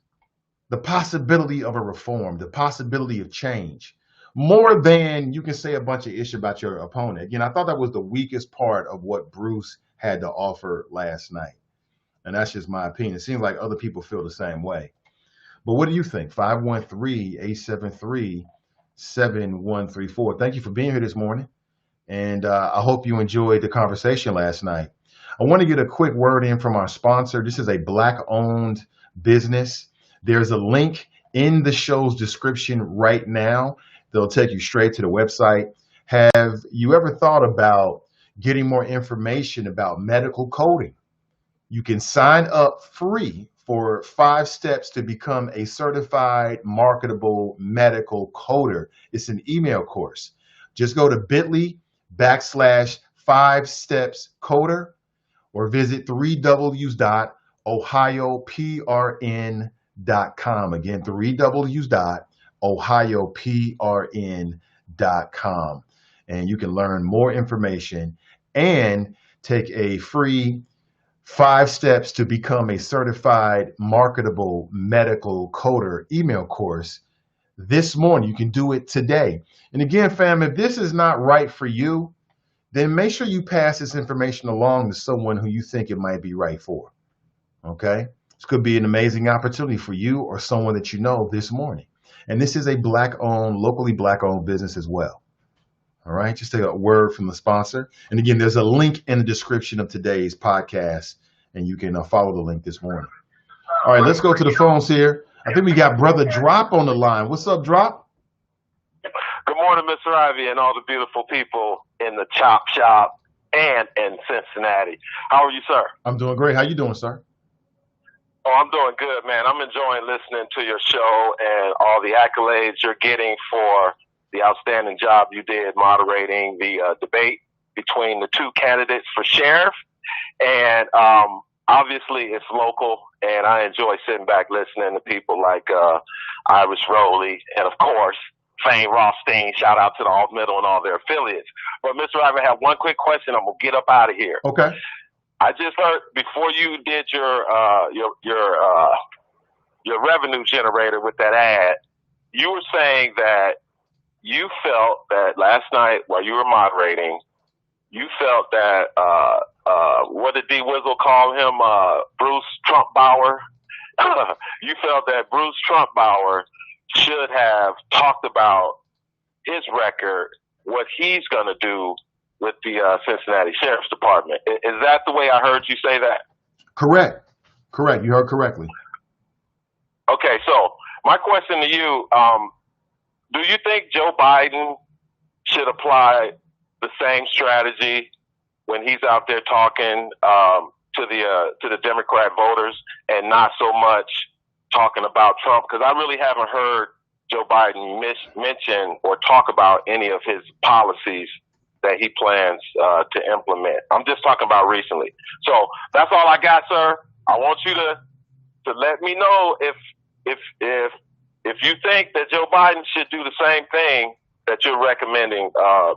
the possibility of a reform, the possibility of change, more than you can say a bunch of ish about your opponent. Again, I thought that was the weakest part of what Bruce had to offer last night. And that's just my opinion. It seems like other people feel the same way. But what do you think? 513-873-7134. Thank you for being here this morning. And I hope you enjoyed the conversation last night. I want to get a quick word in from our sponsor. This is a Black-owned business. There's a link in the show's description right now. They'll take you straight to the website. Have you ever thought about getting more information about medical coding? You can sign up free for 5 steps to become a certified marketable medical coder. It's an email course. Just go to bit.ly/5stepscoder or visit 3ws.ohioprn.com. Again, 3ws.ohioprn.com. And you can learn more information and take a free 5 steps to become a certified marketable medical coder email course this morning. You can do it today. And again, fam, if this is not right for you, then make sure you pass this information along to someone who you think it might be right for. Okay? This could be an amazing opportunity for you or someone that you know this morning. And this is a Black-owned, locally Black-owned business as well. All right, just take a word from the sponsor. And again, there's a link in the description of today's podcast, and you can follow the link this morning. All right, let's go to the phones here. I think we got Brother Drop on the line. What's up, Drop? Good morning, Mr. Ivey, and all the beautiful people in the Chop Shop and in Cincinnati. How are you, sir? I'm doing great. How you doing, sir? Oh, I'm doing good, man. I'm enjoying listening to your show and all the accolades you're getting for the outstanding job you did moderating the debate between the 2 candidates for sheriff. And obviously it's local, and I enjoy sitting back listening to people like Iris Rowley and, of course, Fane Rothstein. Shout out to the Alt Middle and all their affiliates. But, Mr. Ivey, I have one quick question. I'm going to get up out of here. Okay. I just heard before you did your revenue generator with that ad, you were saying that you felt that last night while you were moderating, you felt that, what did D. Wizzle call him? Bruce Trumpbauer? You felt that Bruce Trumpbauer should have talked about his record, what he's going to do with the Cincinnati Sheriff's Department. Is that the way I heard you say that? Correct. You heard correctly. Okay, so my question to you, do you think Joe Biden should apply the same strategy when he's out there talking to the Democrat voters and not so much talking about Trump? Because I really haven't heard Joe Biden mention or talk about any of his policies that he plans to implement. I'm just talking about recently. So that's all I got, sir. I want you to let me know if you think that Joe Biden should do the same thing that you're recommending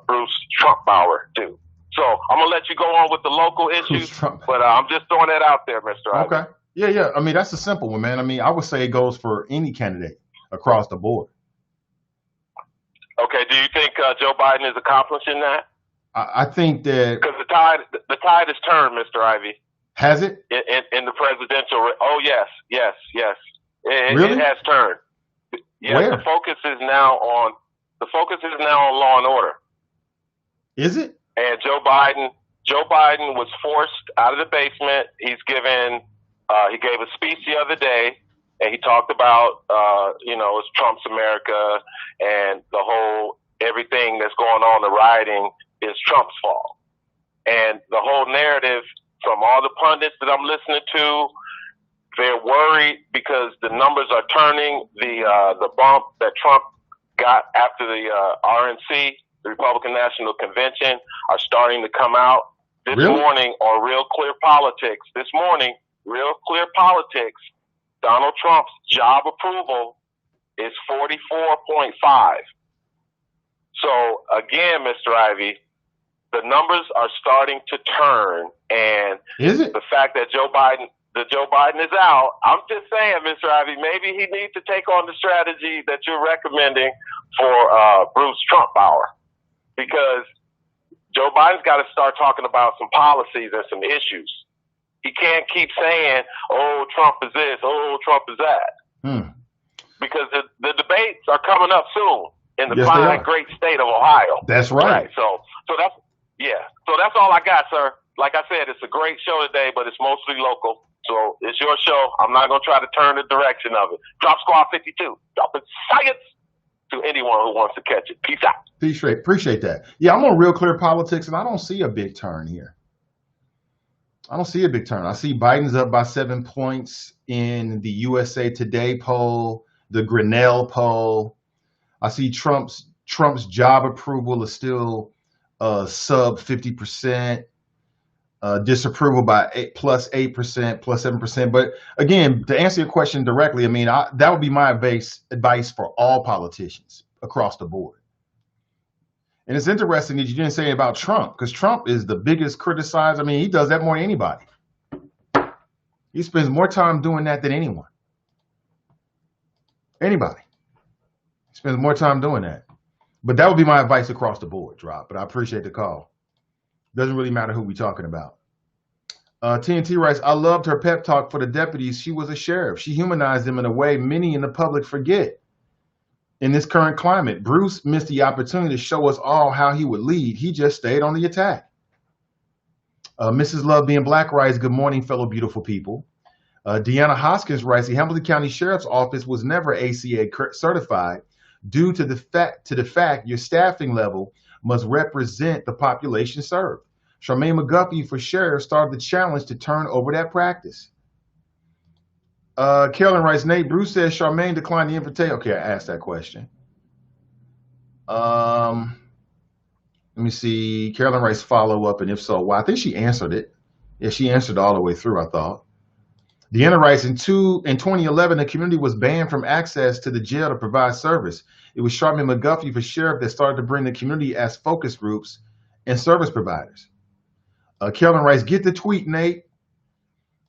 Bruce Trumpbauer do. So I'm going to let you go on with the local issues, but I'm just throwing that out there, Mr. Ivey. Okay. Yeah. I mean, that's a simple one, man. I mean, I would say it goes for any candidate across the board. Okay. Do you think Joe Biden is accomplishing that? I think that because the tide has turned, Mr. Ivey. Has it? In the presidential? Oh, yes. Really? It has turned. Yes. Where? The focus is now on law and order. Is it? And Joe Biden was forced out of the basement. He gave a speech the other day, and he talked about, it's Trump's America and the whole everything that's going on, the rioting is Trump's fault. And the whole narrative from all the pundits that I'm listening to, they're worried because the numbers are turning. The bump that Trump got after the RNC, the Republican National Convention, are starting to come out. This morning on Real Clear Politics, Donald Trump's job approval is 44.5. So again, Mr. Ivey, the numbers are starting to turn, and is it? The fact that Joe Biden that Joe Biden is out. I'm just saying, Mr. Ivey, maybe he needs to take on the strategy that you're recommending for Bruce Trumpbauer, because Joe Biden's got to start talking about some policies and some issues. He can't keep saying, "Oh, Trump is this. Oh, Trump is that," because the debates are coming up soon in the fine, great state of Ohio. That's right. So that's So that's all I got, sir. Like I said, it's a great show today, but it's mostly local. So it's your show. I'm not going to try to turn the direction of it. Drop Squad 52. Dropping science to anyone who wants to catch it. Peace out. Peace, Ray. Appreciate that. Yeah, I'm on Real Clear Politics, and I don't see a big turn here. I don't see a big turn. I see Biden's up by 7 points in the USA Today poll, the Grinnell poll. I see Trump's job approval is still sub 50%. Disapproval by plus 8%, plus 7%. But again, to answer your question directly, I mean, that would be my advice for all politicians across the board. And it's interesting that you didn't say about Trump, because Trump is the biggest criticized. I mean, he does that more than anybody. He spends more time doing that than anyone. Anybody. He spends more time doing that. But that would be my advice across the board, Drop. But I appreciate the call. Doesn't really matter who we're talking about. TNT writes, I loved her pep talk for the deputies. She was a sheriff. She humanized them in a way many in the public forget. In this current climate, Bruce missed the opportunity to show us all how he would lead. He just stayed on the attack. Mrs. Love Being Black writes, good morning, fellow beautiful people. Deanna Hoskins writes, the Hamilton County Sheriff's Office was never ACA certified due to the fact your staffing level must represent the population served. Charmaine McGuffey for sheriff started the challenge to turn over that practice. Carolyn writes, Nate, Bruce says Charmaine declined the invitation. Okay, I asked that question. Let me see. Carolyn writes follow up, and if so, why? I think she answered it. Yeah, she answered all the way through, I thought. Deanna writes, in 2011, the community was banned from access to the jail to provide service. It was Charmaine McGuffey for sheriff that started to bring the community as focus groups and service providers. Carolyn writes, get the tweet, Nate.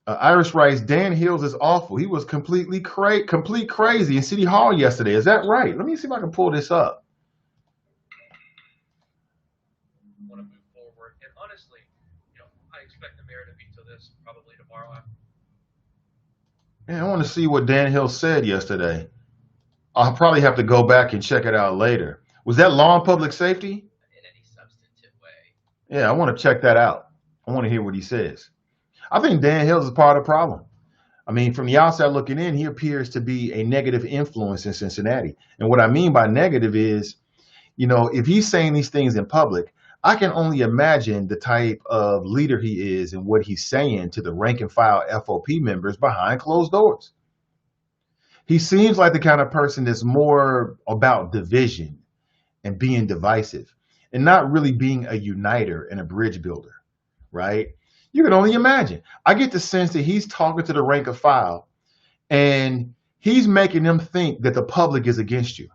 Iris writes, Dan Hills is awful. He was complete crazy in City Hall yesterday. Is that right? Let me see if I can pull this up. I want to move forward. And honestly, I expect the mayor to veto this probably tomorrow. I want to see what Dan Hill said yesterday. I'll probably have to go back and check it out later. Was that law and public safety? In any substantive way. Yeah, I want to check that out. I want to hear what he says. I think Dan Hills is part of the problem. I mean, from the outside looking in, he appears to be a negative influence in Cincinnati. And what I mean by negative is, if he's saying these things in public, I can only imagine the type of leader he is and what he's saying to the rank and file FOP members behind closed doors. He seems like the kind of person that's more about division and being divisive and not really being a uniter and a bridge builder, right? You can only imagine. I get the sense that he's talking to the rank and file and he's making them think that the public is against you.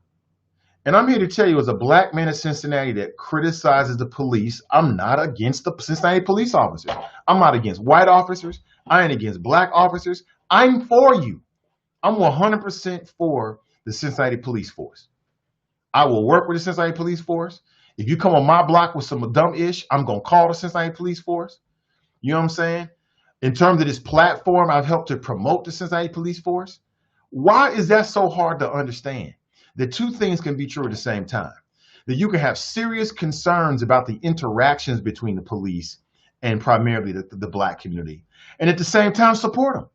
And I'm here to tell you, as a black man in Cincinnati that criticizes the police, I'm not against the Cincinnati police officers. I'm not against white officers. I ain't against black officers. I'm for you. I'm 100% for the Cincinnati police force. I will work with the Cincinnati police force. If you come on my block with some dumb ish, I'm going to call the Cincinnati police force. You know what I'm saying? In terms of this platform, I've helped to promote the Cincinnati police force. Why is that so hard to understand? That two things can be true at the same time. That you can have serious concerns about the interactions between the police and primarily the black community, and at the same time support them.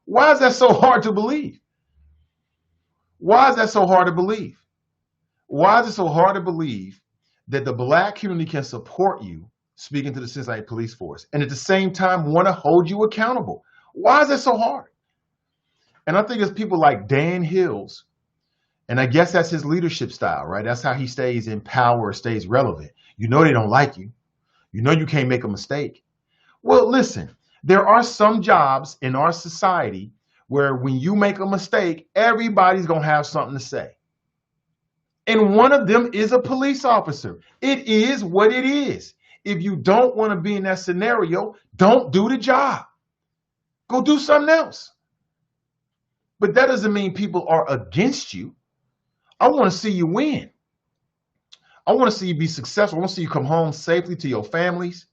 Why is that so hard to believe? Why is that so hard to believe? Why is it so hard to believe that the black community can support you speaking to the Cincinnati police force and at the same time want to hold you accountable? Why is that so hard? And I think it's people like Dan Hills. And I guess that's his leadership style, right? That's how he stays in power, stays relevant. You know they don't like you. You know you can't make a mistake. Well, listen, there are some jobs in our society where when you make a mistake, everybody's going to have something to say. And one of them is a police officer. It is what it is. If you don't want to be in that scenario, don't do the job. Go do something else. But that doesn't mean people are against you. I want to see you win. I want to see you be successful. I want to see you come home safely to your families.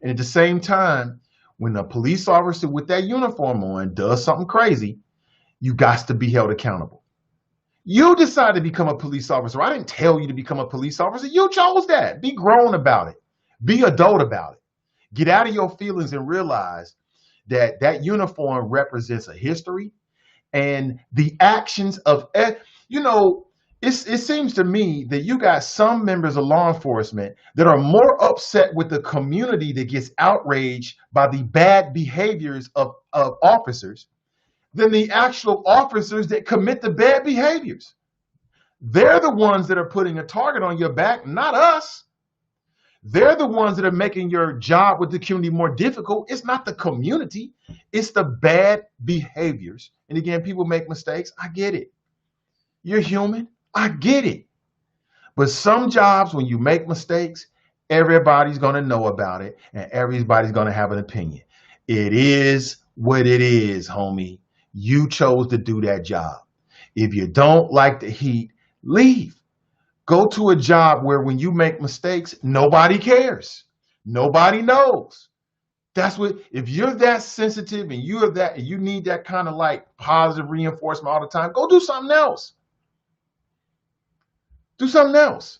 And at the same time, when a police officer with that uniform on does something crazy, you got to be held accountable. You decided to become a police officer. I didn't tell you to become a police officer. You chose that. Be grown about it. Be adult about it. Get out of your feelings and realize that that uniform represents a history and the actions of, it seems to me that you got some members of law enforcement that are more upset with the community that gets outraged by the bad behaviors of officers than the actual officers that commit the bad behaviors. They're the ones that are putting a target on your back, not us. They're the ones that are making your job with the community more difficult. It's not the community. It's the bad behaviors. And again, people make mistakes. I get it. You're human. I get it. But some jobs, when you make mistakes, everybody's going to know about it and everybody's going to have an opinion. It is what it is, homie. You chose to do that job. If you don't like the heat, leave. Go to a job where when you make mistakes, nobody cares. Nobody knows. That's what, if you're that sensitive and you need that kind of like positive reinforcement all the time, go do something else. Do something else.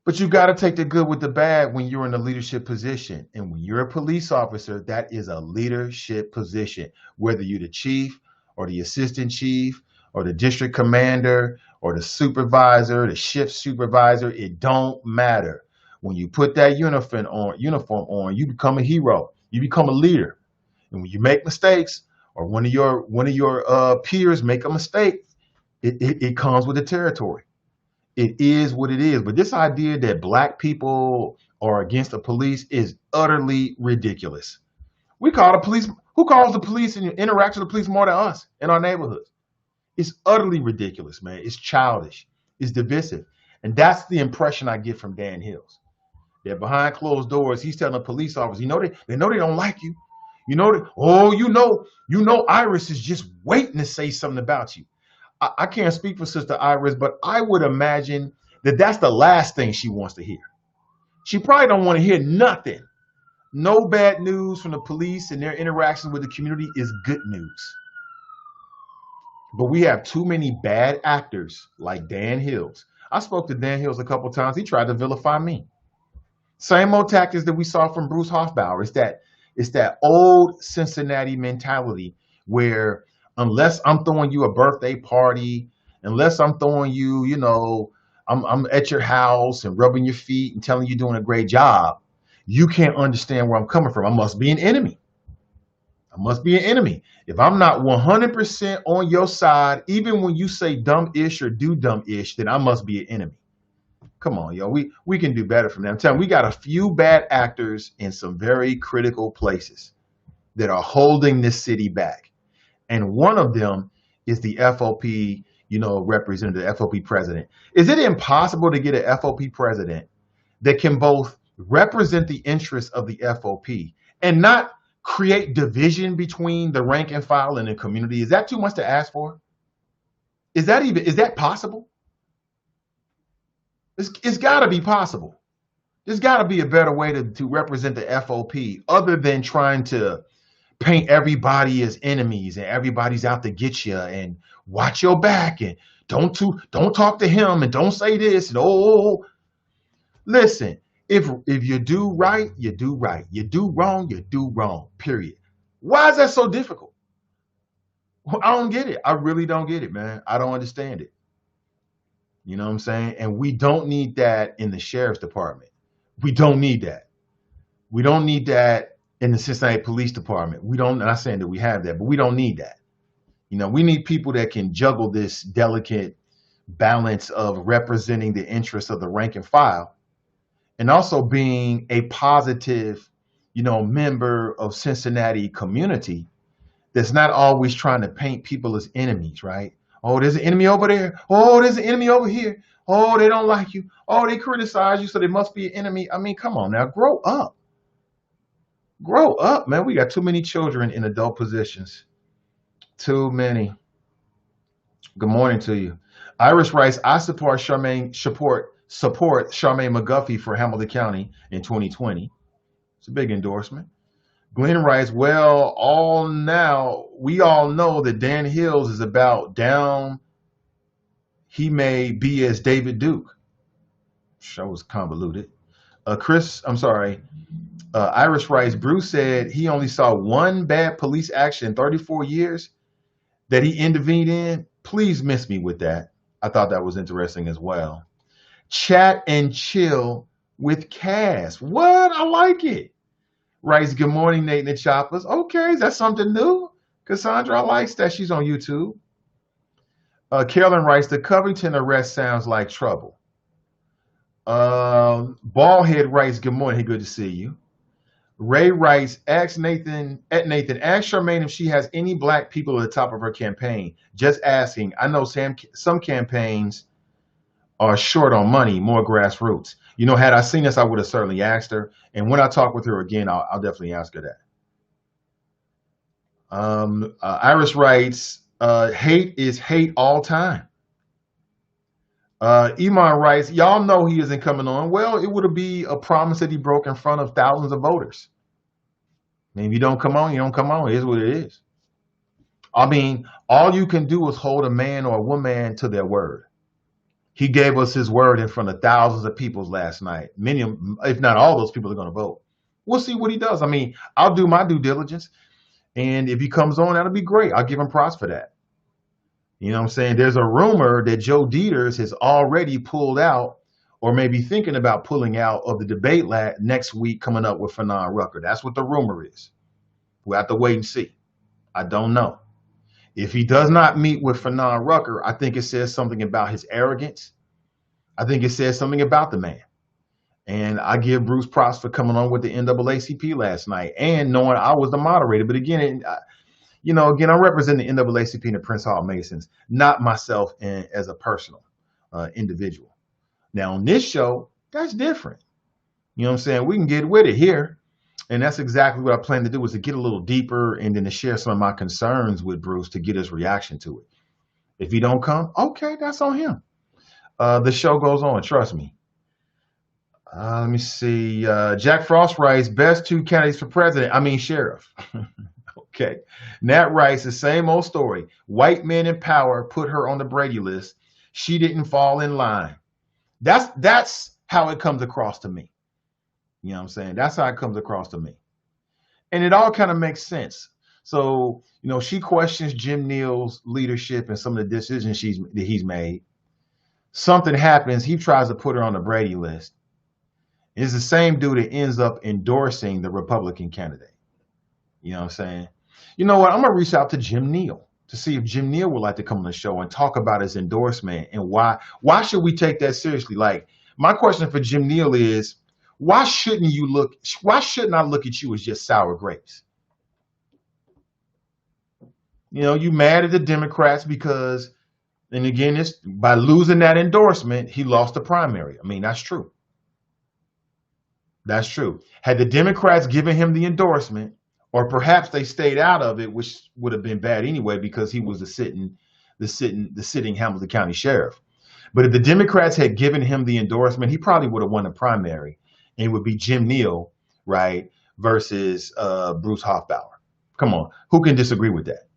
But you got to take the good with the bad when you're in a leadership position. And when you're a police officer, that is a leadership position, whether you're the chief or the assistant chief or the district commander or the supervisor, the shift supervisor, it don't matter. When you put that uniform on, you become a hero. You become a leader. And when you make mistakes or one of your peers make a mistake, it comes with the territory. It is what it is. But this idea that black people are against the police is utterly ridiculous. We call the police, who calls the police and interacts with the police more than us in our neighborhoods? It's utterly ridiculous, man. It's childish. It's divisive. And that's the impression I get from Dan Hills. That behind closed doors, he's telling the police officers, they know they don't like you. Iris is just waiting to say something about you. I can't speak for Sister Iris, but I would imagine that that's the last thing she wants to hear. She probably don't want to hear nothing. No bad news from the police and their interactions with the community is good news. But we have too many bad actors like Dan Hills. I spoke to Dan Hills a couple of times. He tried to vilify me. Same old tactics that we saw from Bruce Hoffbauer. It's that old Cincinnati mentality where unless I'm throwing you a birthday party, unless I'm throwing you, I'm at your house and rubbing your feet and telling you doing a great job, you can't understand where I'm coming from. I must be an enemy. If I'm not 100% on your side, even when you say dumb-ish or do dumb-ish, then I must be an enemy. Come on, yo. We can do better from that. I'm telling you, we got a few bad actors in some very critical places that are holding this city back. And one of them is the FOP, representative, the FOP president. Is it impossible to get an FOP president that can both represent the interests of the FOP and not create division between the rank and file and the community? Is that too much to ask for? Is that possible? It's got to be possible. There's got to be a better way to represent the FOP other than trying to paint everybody as enemies and everybody's out to get you and watch your back and don't talk to him and don't say this and listen. If you do right, you do right. You do wrong, you do wrong, period. Why is that so difficult? Well, I don't get it. I really don't get it, man. I don't understand it. You know what I'm saying? And we don't need that in the sheriff's department. We don't need that. We don't need that in the Cincinnati Police Department. I'm not saying that we have that, but we don't need that. We need people that can juggle this delicate balance of representing the interests of the rank and file and also being a positive, member of Cincinnati community that's not always trying to paint people as enemies, right? Oh, there's an enemy over there. Oh, there's an enemy over here. Oh, they don't like you. Oh, they criticize you, so they must be an enemy. I mean, come on now, grow up. Grow up, man. We got too many children in adult positions. Too many. Good morning to you. Irish writes, I support Charmaine McGuffey for Hamilton County in 2020. It's a big endorsement. Glenn writes, well, we all know that Dan Hills is about down. He may be as David Duke. Show was convoluted. Irish writes, Bruce said he only saw one bad police action in 34 years that he intervened in. Please miss me with that. I thought that was interesting as well. Chat and chill with Cass. What? I like it. Writes, good morning, Nathan and Choppers. Okay, is that something new? Cassandra likes that. She's on YouTube. Carolyn writes, the Covington arrest sounds like trouble. Ballhead writes, good morning. Hey, good to see you. Ray writes, ask Charmaine if she has any black people at the top of her campaign. Just asking. I know some campaigns are short on money, more grassroots. You know, had I seen this, I would have certainly asked her. And when I talk with her again, I'll definitely ask her that. Iris writes, hate is hate all time. Iman writes, y'all know he isn't coming on. Well, it would be a promise that he broke in front of thousands of voters. I mean, if you don't come on, you don't come on. It is what it is. I mean, all you can do is hold a man or a woman to their word. He gave us his word in front of thousands of people last night. Many, if not all those people are going to vote. We'll see what he does. I mean, I'll do my due diligence. And if he comes on, that'll be great. I'll give him props for that. You know what I'm saying? There's a rumor that Joe Dieters has already pulled out or maybe thinking about pulling out of the debate next week coming up with Fanon Rucker. That's what the rumor is. We'll have to wait and see. I don't know. If he does not meet with Fanon Rucker, I think it says something about his arrogance. I think it says something about the man. And I give Bruce props for coming on with the NAACP last night and knowing I was the moderator. But again, I represent the NAACP and the Prince Hall Masons, not myself as a personal individual. Now, on this show, that's different. You know what I'm saying? We can get with it here. And that's exactly what I plan to do, is to get a little deeper and then to share some of my concerns with Bruce to get his reaction to it. If he don't come, okay, that's on him. The show goes on, trust me. Let me see. Jack Frost writes, best two candidates for sheriff. Okay. Nat writes, the same old story. White men in power put her on the Brady list. She didn't fall in line. That's how it comes across to me. You know what I'm saying? That's how it comes across to me. And it all kind of makes sense. So, she questions Jim Neal's leadership and some of the decisions that he's made. Something happens. He tries to put her on the Brady list. It's the same dude that ends up endorsing the Republican candidate. You know what I'm saying? You know what? I'm going to reach out to Jim Neal to see if Jim Neal would like to come on the show and talk about his endorsement and why should we take that seriously? Like, my question for Jim Neal is, why shouldn't I look at you as just sour grapes? You mad at the Democrats because, and again, it's by losing that endorsement, he lost the primary. I mean, that's true. That's true. Had the Democrats given him the endorsement, or perhaps they stayed out of it, which would have been bad anyway because he was the sitting Hamilton County sheriff. But if the Democrats had given him the endorsement, he probably would have won the primary, and it would be Jim Neal, right, versus Bruce Hoffbauer. Come on, who can disagree with that?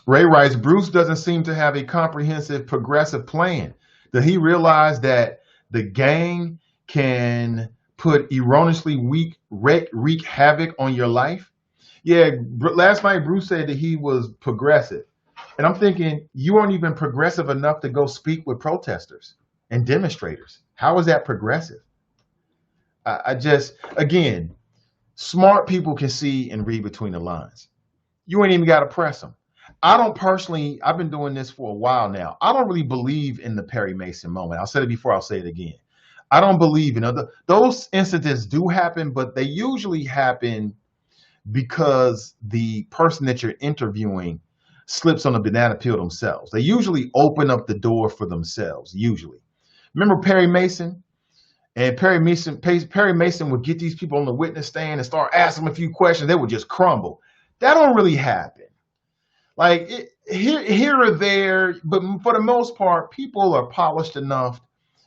Ray writes, Bruce doesn't seem to have a comprehensive, progressive plan. Did he realize that the gang can put erroneously wreak havoc on your life? Yeah, last night Bruce said that he was progressive. And I'm thinking, you aren't even progressive enough to go speak with protesters and demonstrators. How is that progressive? Again, smart people can see and read between the lines. You ain't even got to press them. I've been doing this for a while now. I don't really believe in the Perry Mason moment. I said it before, I'll say it again. I don't believe in those incidents do happen, but they usually happen because the person that you're interviewing slips on a banana peel themselves. They usually open up the door for themselves, usually. Remember Perry Mason? And Perry Mason would get these people on the witness stand and start asking them a few questions. They would just crumble. That don't really happen. Like here or there, but for the most part, people are polished enough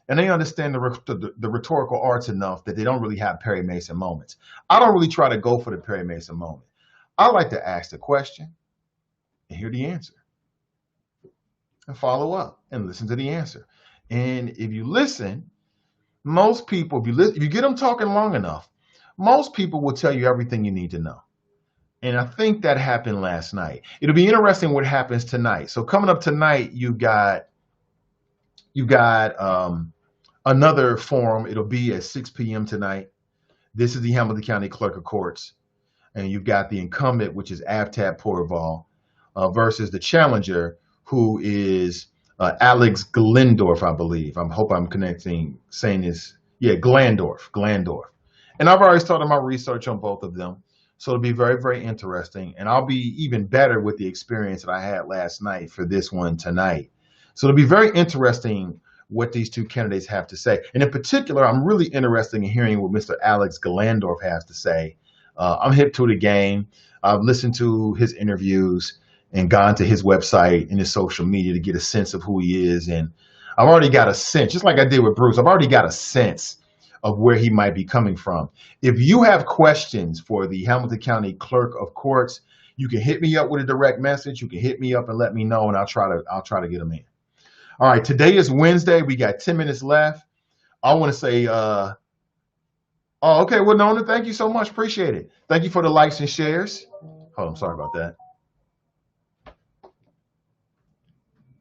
and they understand the rhetorical arts enough that they don't really have Perry Mason moments. I don't really try to go for the Perry Mason moment. I like to ask the question and hear the answer and follow up and listen to the answer. And if you listen, most people, if you get them talking long enough, most people will tell you everything you need to know. And I think that happened last night. It'll be interesting what happens tonight. So coming up tonight, you got another forum. It'll be at 6 p.m. tonight. This is the Hamilton County Clerk of Courts. And you've got the incumbent, which is Avtab Porval, versus the challenger, who is Alex Glendorf, I believe. I hope I'm saying this. Yeah, Glandorf. And I've already started my research on both of them. So it'll be very, very interesting. And I'll be even better with the experience that I had last night for this one tonight. So it'll be very interesting what these two candidates have to say. And in particular, I'm really interested in hearing what Mr. Alex Glandorf has to say. I'm hip to the game. I've listened to his interviews and gone to his website and his social media to get a sense of who he is. And I've already got a sense, just like I did with Bruce, I've already got a sense of where he might be coming from. If you have questions for the Hamilton County Clerk of Courts, you can hit me up with a direct message. You can hit me up and let me know, and I'll try to get them in. All right, today is Wednesday. We got 10 minutes left. I want to say, oh, okay. Well, Nona, thank you so much. Appreciate it. Thank you for the likes and shares. Hold on, sorry about that.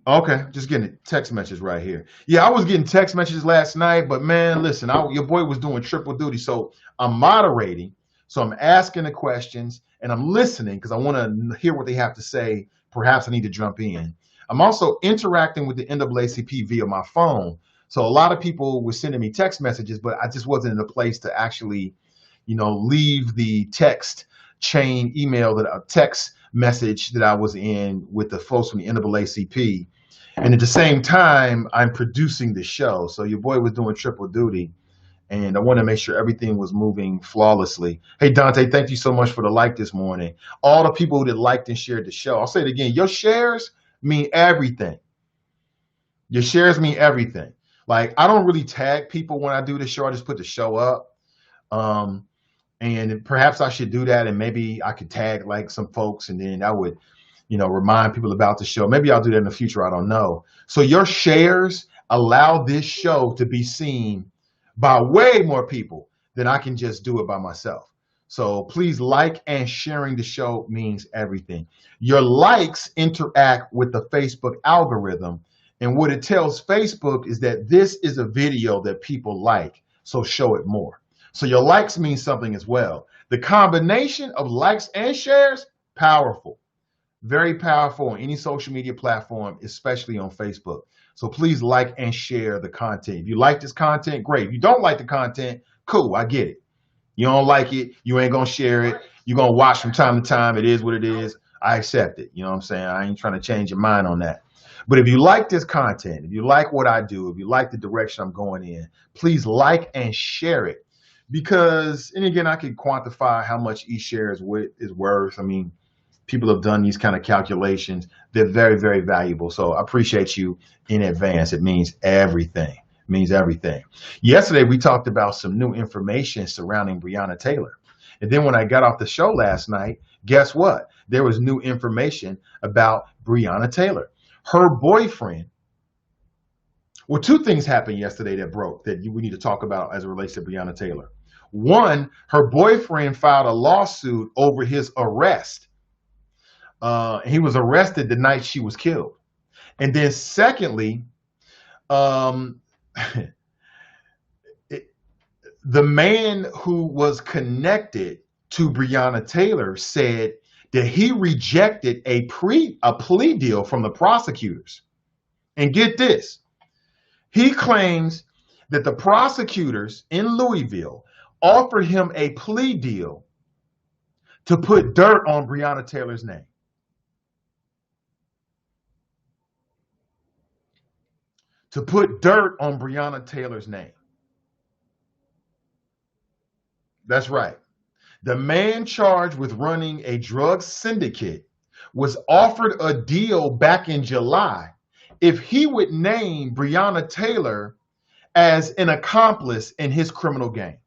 Okay, just getting text messages right here. Yeah, I was getting text messages last night, but man, listen, your boy was doing triple duty. So I'm moderating, so I'm asking the questions and I'm listening because I want to hear what they have to say. Perhaps I need to jump in. I'm also interacting with the NAACP via my phone. So a lot of people were sending me text messages, but I just wasn't in a place to actually, leave the text chain email that a text message that I was in with the folks from the NAACP. And at the same time, I'm producing the show. So your boy was doing triple duty. And I want to make sure everything was moving flawlessly. Hey, Dante, thank you so much for the like this morning. All the people that liked and shared the show. I'll say it again. Your shares mean everything. Your shares mean everything. Like, I don't really tag people when I do the show. I just put the show up. And perhaps I should do that. And maybe I could tag like some folks and then I would, remind people about the show. Maybe I'll do that in the future. I don't know. So your shares allow this show to be seen by way more people than I can just do it by myself. So please like and sharing the show means everything. Your likes interact with the Facebook algorithm. And what it tells Facebook is that this is a video that people like. So show it more. So your likes mean something as well. The combination of likes and shares, powerful. Very powerful on any social media platform, especially on Facebook. So please like and share the content. If you like this content, great. If you don't like the content, cool, I get it. You don't like it, you ain't gonna share it. You're gonna watch from time to time. It is what it is. I accept it. You know what I'm saying? I ain't trying to change your mind on that. But if you like this content, if you like what I do, if you like the direction I'm going in, please like and share it. Because, and again, I can quantify how much each share is worth. I mean, people have done these kind of calculations. They're very, very valuable. So I appreciate you in advance. It means everything. It means everything. Yesterday, we talked about some new information surrounding Breonna Taylor. And then when I got off the show last night, guess what? There was new information about Breonna Taylor. Her boyfriend. Well, two things happened yesterday that broke that we need to talk about as it relates to Breonna Taylor. One, her boyfriend filed a lawsuit over his arrest. He was arrested the night she was killed. And then secondly, the man who was connected to Breonna Taylor said that he rejected a plea deal from the prosecutors. And get this, he claims that the prosecutors in Louisville offered him a plea deal to put dirt on Breonna Taylor's name. To put dirt on Breonna Taylor's name. That's right. The man charged with running a drug syndicate was offered a deal back in July if he would name Breonna Taylor as an accomplice in his criminal gang.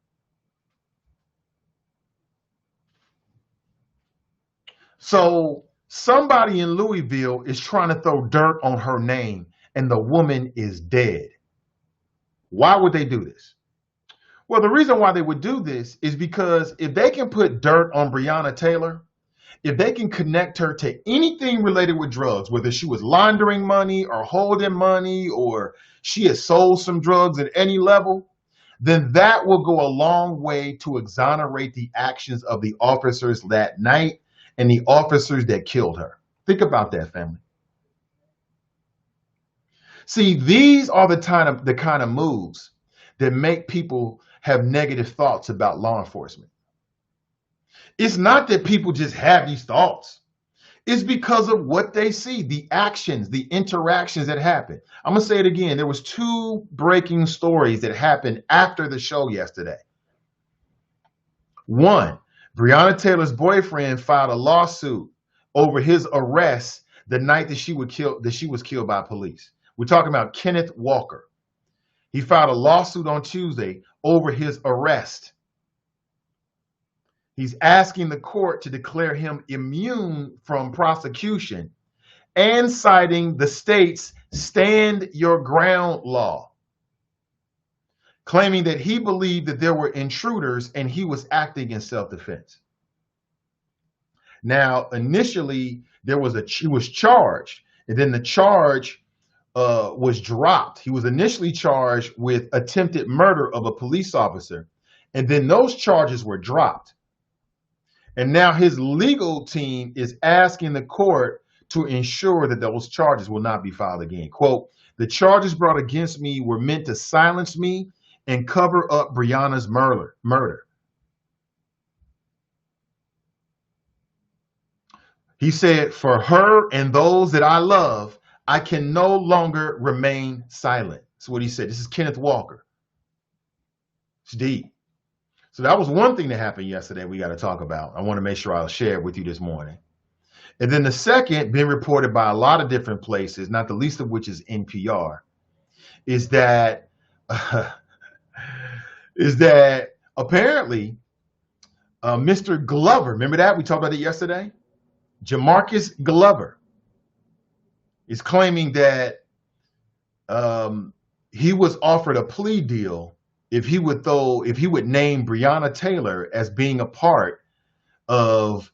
So somebody in Louisville is trying to throw dirt on her name, and the woman is dead. Why would they do this? Well, the reason why they would do this is because if they can put dirt on Breonna Taylor, if they can connect her to anything related with drugs, whether she was laundering money or holding money or she has sold some drugs at any level, then that will go a long way to exonerate the actions of the officers that night and the officers that killed her. Think about that, family. See, these are the kind of moves that make people have negative thoughts about law enforcement. It's not that people just have these thoughts. It's because of what they see, the actions, the interactions that happen. I'm going to say it again. There was 2 breaking stories that happened after the show yesterday. One, Breonna Taylor's boyfriend filed a lawsuit over his arrest the night that she was killed by police. We're talking about Kenneth Walker. He filed a lawsuit on Tuesday over his arrest. He's asking the court to declare him immune from prosecution and citing the state's Stand Your Ground law, claiming that he believed that there were intruders and he was acting in self-defense. Now, initially, he was charged, and then the charge was dropped. He was initially charged with attempted murder of a police officer, and then those charges were dropped. And now his legal team is asking the court to ensure that those charges will not be filed again. Quote, "The charges brought against me were meant to silence me and cover up Breonna's murder. He said, "For her and those that I love, I can no longer remain silent." That's what he said. This is Kenneth Walker. It's deep. So that was one thing that happened yesterday we got to talk about. I want to make sure I'll share it with you this morning. And then the second, been reported by a lot of different places, not the least of which is NPR, is that apparently Mr. Glover, remember that? We talked about it yesterday? Jamarcus Glover is claiming that he was offered a plea deal if he would name Breonna Taylor as being a part of,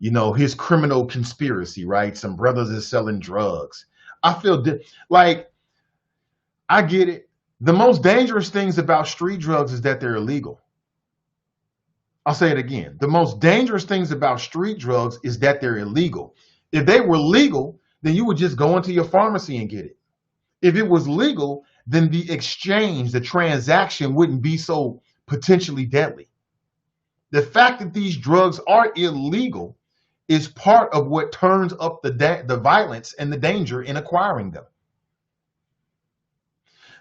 his criminal conspiracy, right? Some brothers are selling drugs. I feel like I get it. The most dangerous things about street drugs is that they're illegal. I'll say it again. The most dangerous things about street drugs is that they're illegal. If they were legal, then you would just go into your pharmacy and get it. If it was legal, then the exchange, the transaction wouldn't be so potentially deadly. The fact that these drugs are illegal is part of what turns up the violence and the danger in acquiring them.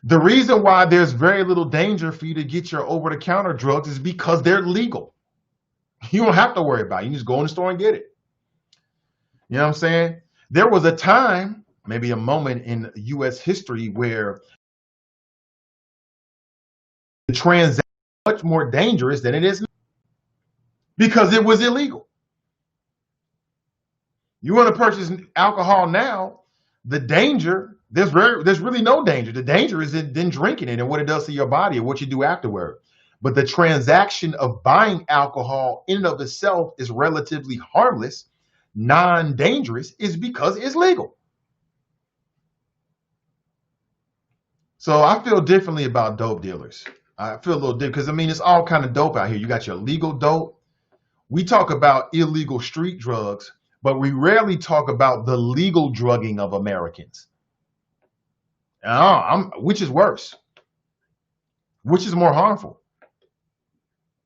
The reason why there's very little danger for you to get your over-the-counter drugs is because they're legal. You don't have to worry about it. You can just go in the store and get it. You know what I'm saying? There was a time, maybe a moment in U.S. history where the transaction was much more dangerous than it is now because it was illegal. You want to purchase alcohol now, the danger, there's really no danger. The danger is in drinking it and what it does to your body and what you do afterward. But the transaction of buying alcohol in and of itself is relatively harmless, non-dangerous, is because it's legal. So I feel differently about dope dealers. I feel a little different because, it's all kind of dope out here. You got your legal dope. We talk about illegal street drugs, but we rarely talk about the legal drugging of Americans. Which is worse? Which is more harmful?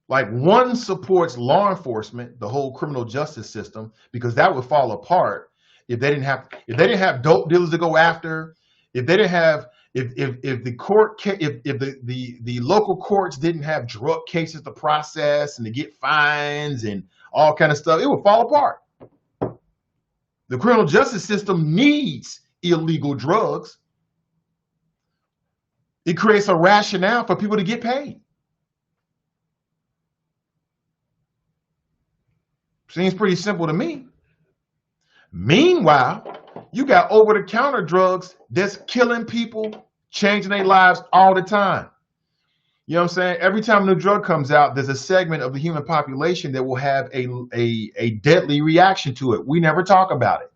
Like, one supports law enforcement, the whole criminal justice system, because that would fall apart if they didn't have dope dealers to go after, if if the court if the local courts didn't have drug cases to process and to get fines and all kind of stuff, it would fall apart. The criminal justice system needs illegal drugs. It creates a rationale for people to get paid. Seems pretty simple to me. Meanwhile, you got over-the-counter drugs that's killing people, changing their lives all the time. You know what I'm saying? Every time a new drug comes out, there's a segment of the human population that will have a deadly reaction to it. We never talk about it.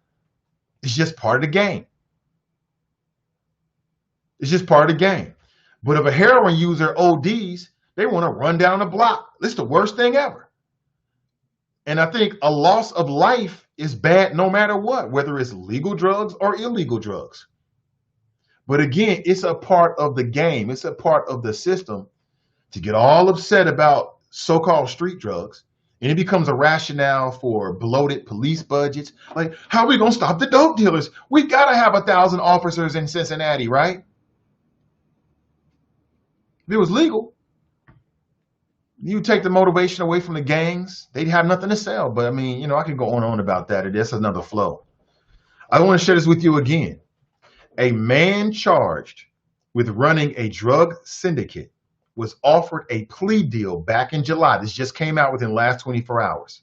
It's just part of the game. It's just part of the game. But if a heroin user ODs, they want to run down the block. It's the worst thing ever. And I think a loss of life is bad no matter what, whether it's legal drugs or illegal drugs. But again, it's a part of the game. It's a part of the system to get all upset about so-called street drugs. And it becomes a rationale for bloated police budgets. Like, how are we going to stop the dope dealers? We got to have 1,000 officers in Cincinnati, right? If it was legal, you take the motivation away from the gangs, they'd have nothing to sell. But I mean, you know, I can go on and on about that. That's another flow. I want to share this with you again. A man charged with running a drug syndicate was offered a plea deal back in July. This just came out within the last 24 hours.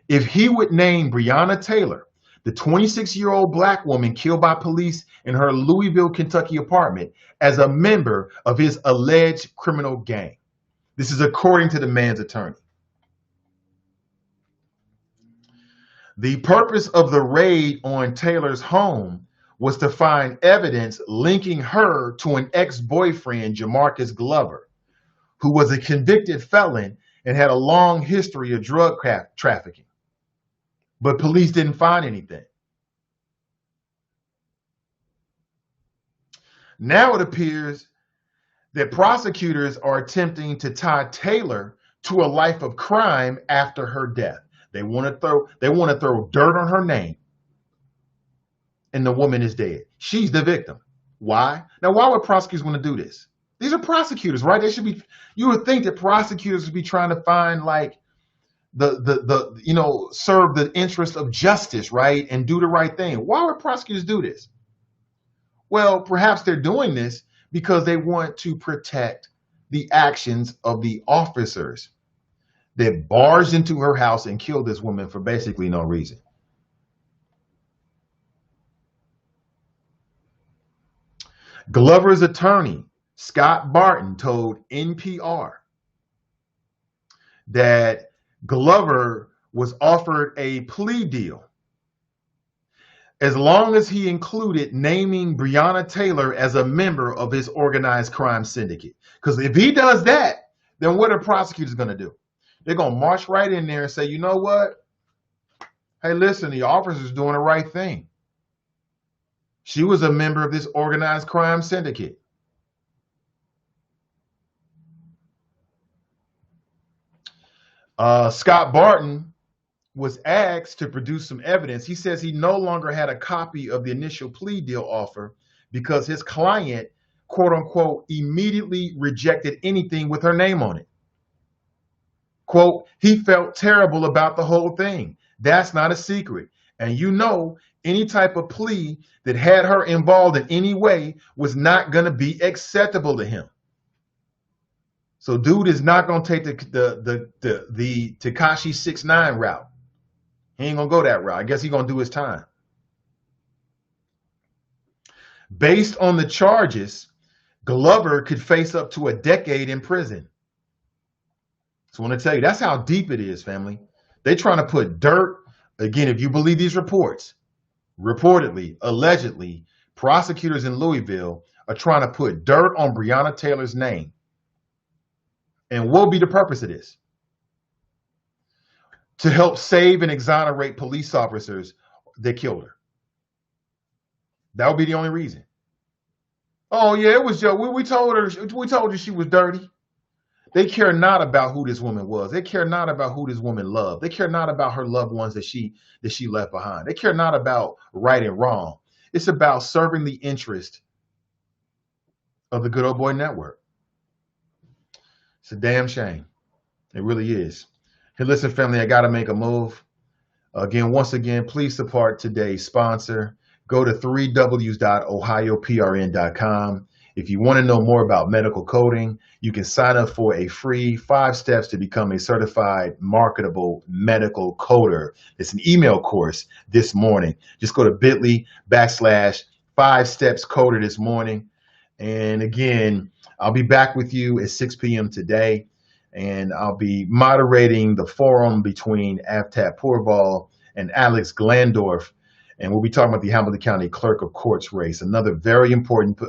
If he would name Breonna Taylor, the 26-year-old black woman killed by police in her Louisville, Kentucky apartment, as a member of his alleged criminal gang. This is according to the man's attorney. The purpose of the raid on Taylor's home was to find evidence linking her to an ex-boyfriend, Jamarcus Glover, who was a convicted felon and had a long history of drug trafficking. But police didn't find anything. Now it appears that prosecutors are attempting to tie Taylor to a life of crime after her death. They want to throw dirt on her name, and the woman is dead. She's the victim. Why? Now, why would prosecutors want to do this? These are prosecutors, right? They should be. You would think that prosecutors would be trying to find like serve the interest of justice, right, and do the right thing. Why would prosecutors do this? Well, perhaps they're doing this because they want to protect the actions of the officers that barged into her house and killed this woman for basically no reason. Glover's attorney, Scott Barton, told NPR that Glover was offered a plea deal as long as he included naming Breonna Taylor as a member of his organized crime syndicate. Because if he does that, then what are prosecutors going to do? They're going to march right in there and say, you know what? Hey, listen, the officer's doing the right thing. She was a member of this organized crime syndicate. Scott Barton was asked to produce some evidence. He says he no longer had a copy of the initial plea deal offer because his client, quote unquote, immediately rejected anything with her name on it. Quote, he felt terrible about the whole thing. That's not a secret. And you know, any type of plea that had her involved in any way was not going to be acceptable to him. So dude is not going to take the Tekashi 6ix9ine route. He ain't going to go that route. I guess he's going to do his time. Based on the charges, Glover could face up to a decade in prison. So I want to tell you, that's how deep it is, family. They're trying to put dirt. Again, if you believe these reports, reportedly, allegedly, prosecutors in Louisville are trying to put dirt on Breonna Taylor's name. And what will be the purpose of this? To help save and exonerate police officers that killed her. That would be the only reason. Oh yeah, it was Joe. We told her she was dirty. They care not about who this woman was. They care not about who this woman loved. They care not about her loved ones that she left behind. They care not about right and wrong. It's about serving the interest of the Good Old Boy Network. It's a damn shame. It really is. Hey, listen, family, I got to make a move. Once again, please support today's sponsor. Go to 3ws.ohioprn.com. If you want to know more about medical coding, you can sign up for a free 5 steps to become a certified marketable medical coder. It's an email course this morning. Just go to bit.ly/5 steps coder this morning. And again, I'll be back with you at 6 p.m. today. And I'll be moderating the forum between Aftab Pourval and Alex Glandorf. And we'll be talking about the Hamilton County Clerk of Courts race, another very important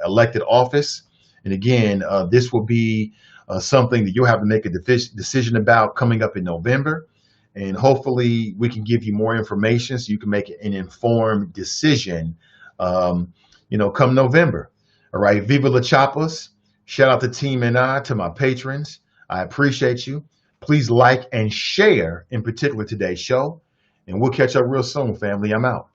elected office. And again, this will be something that you'll have to make a decision about coming up in November. And hopefully we can give you more information so you can make an informed decision, come November. All right. Viva La Chapas. Shout out to Team NI, to my patrons. I appreciate you. Please like and share, in particular, today's show. And we'll catch up real soon, family. I'm out.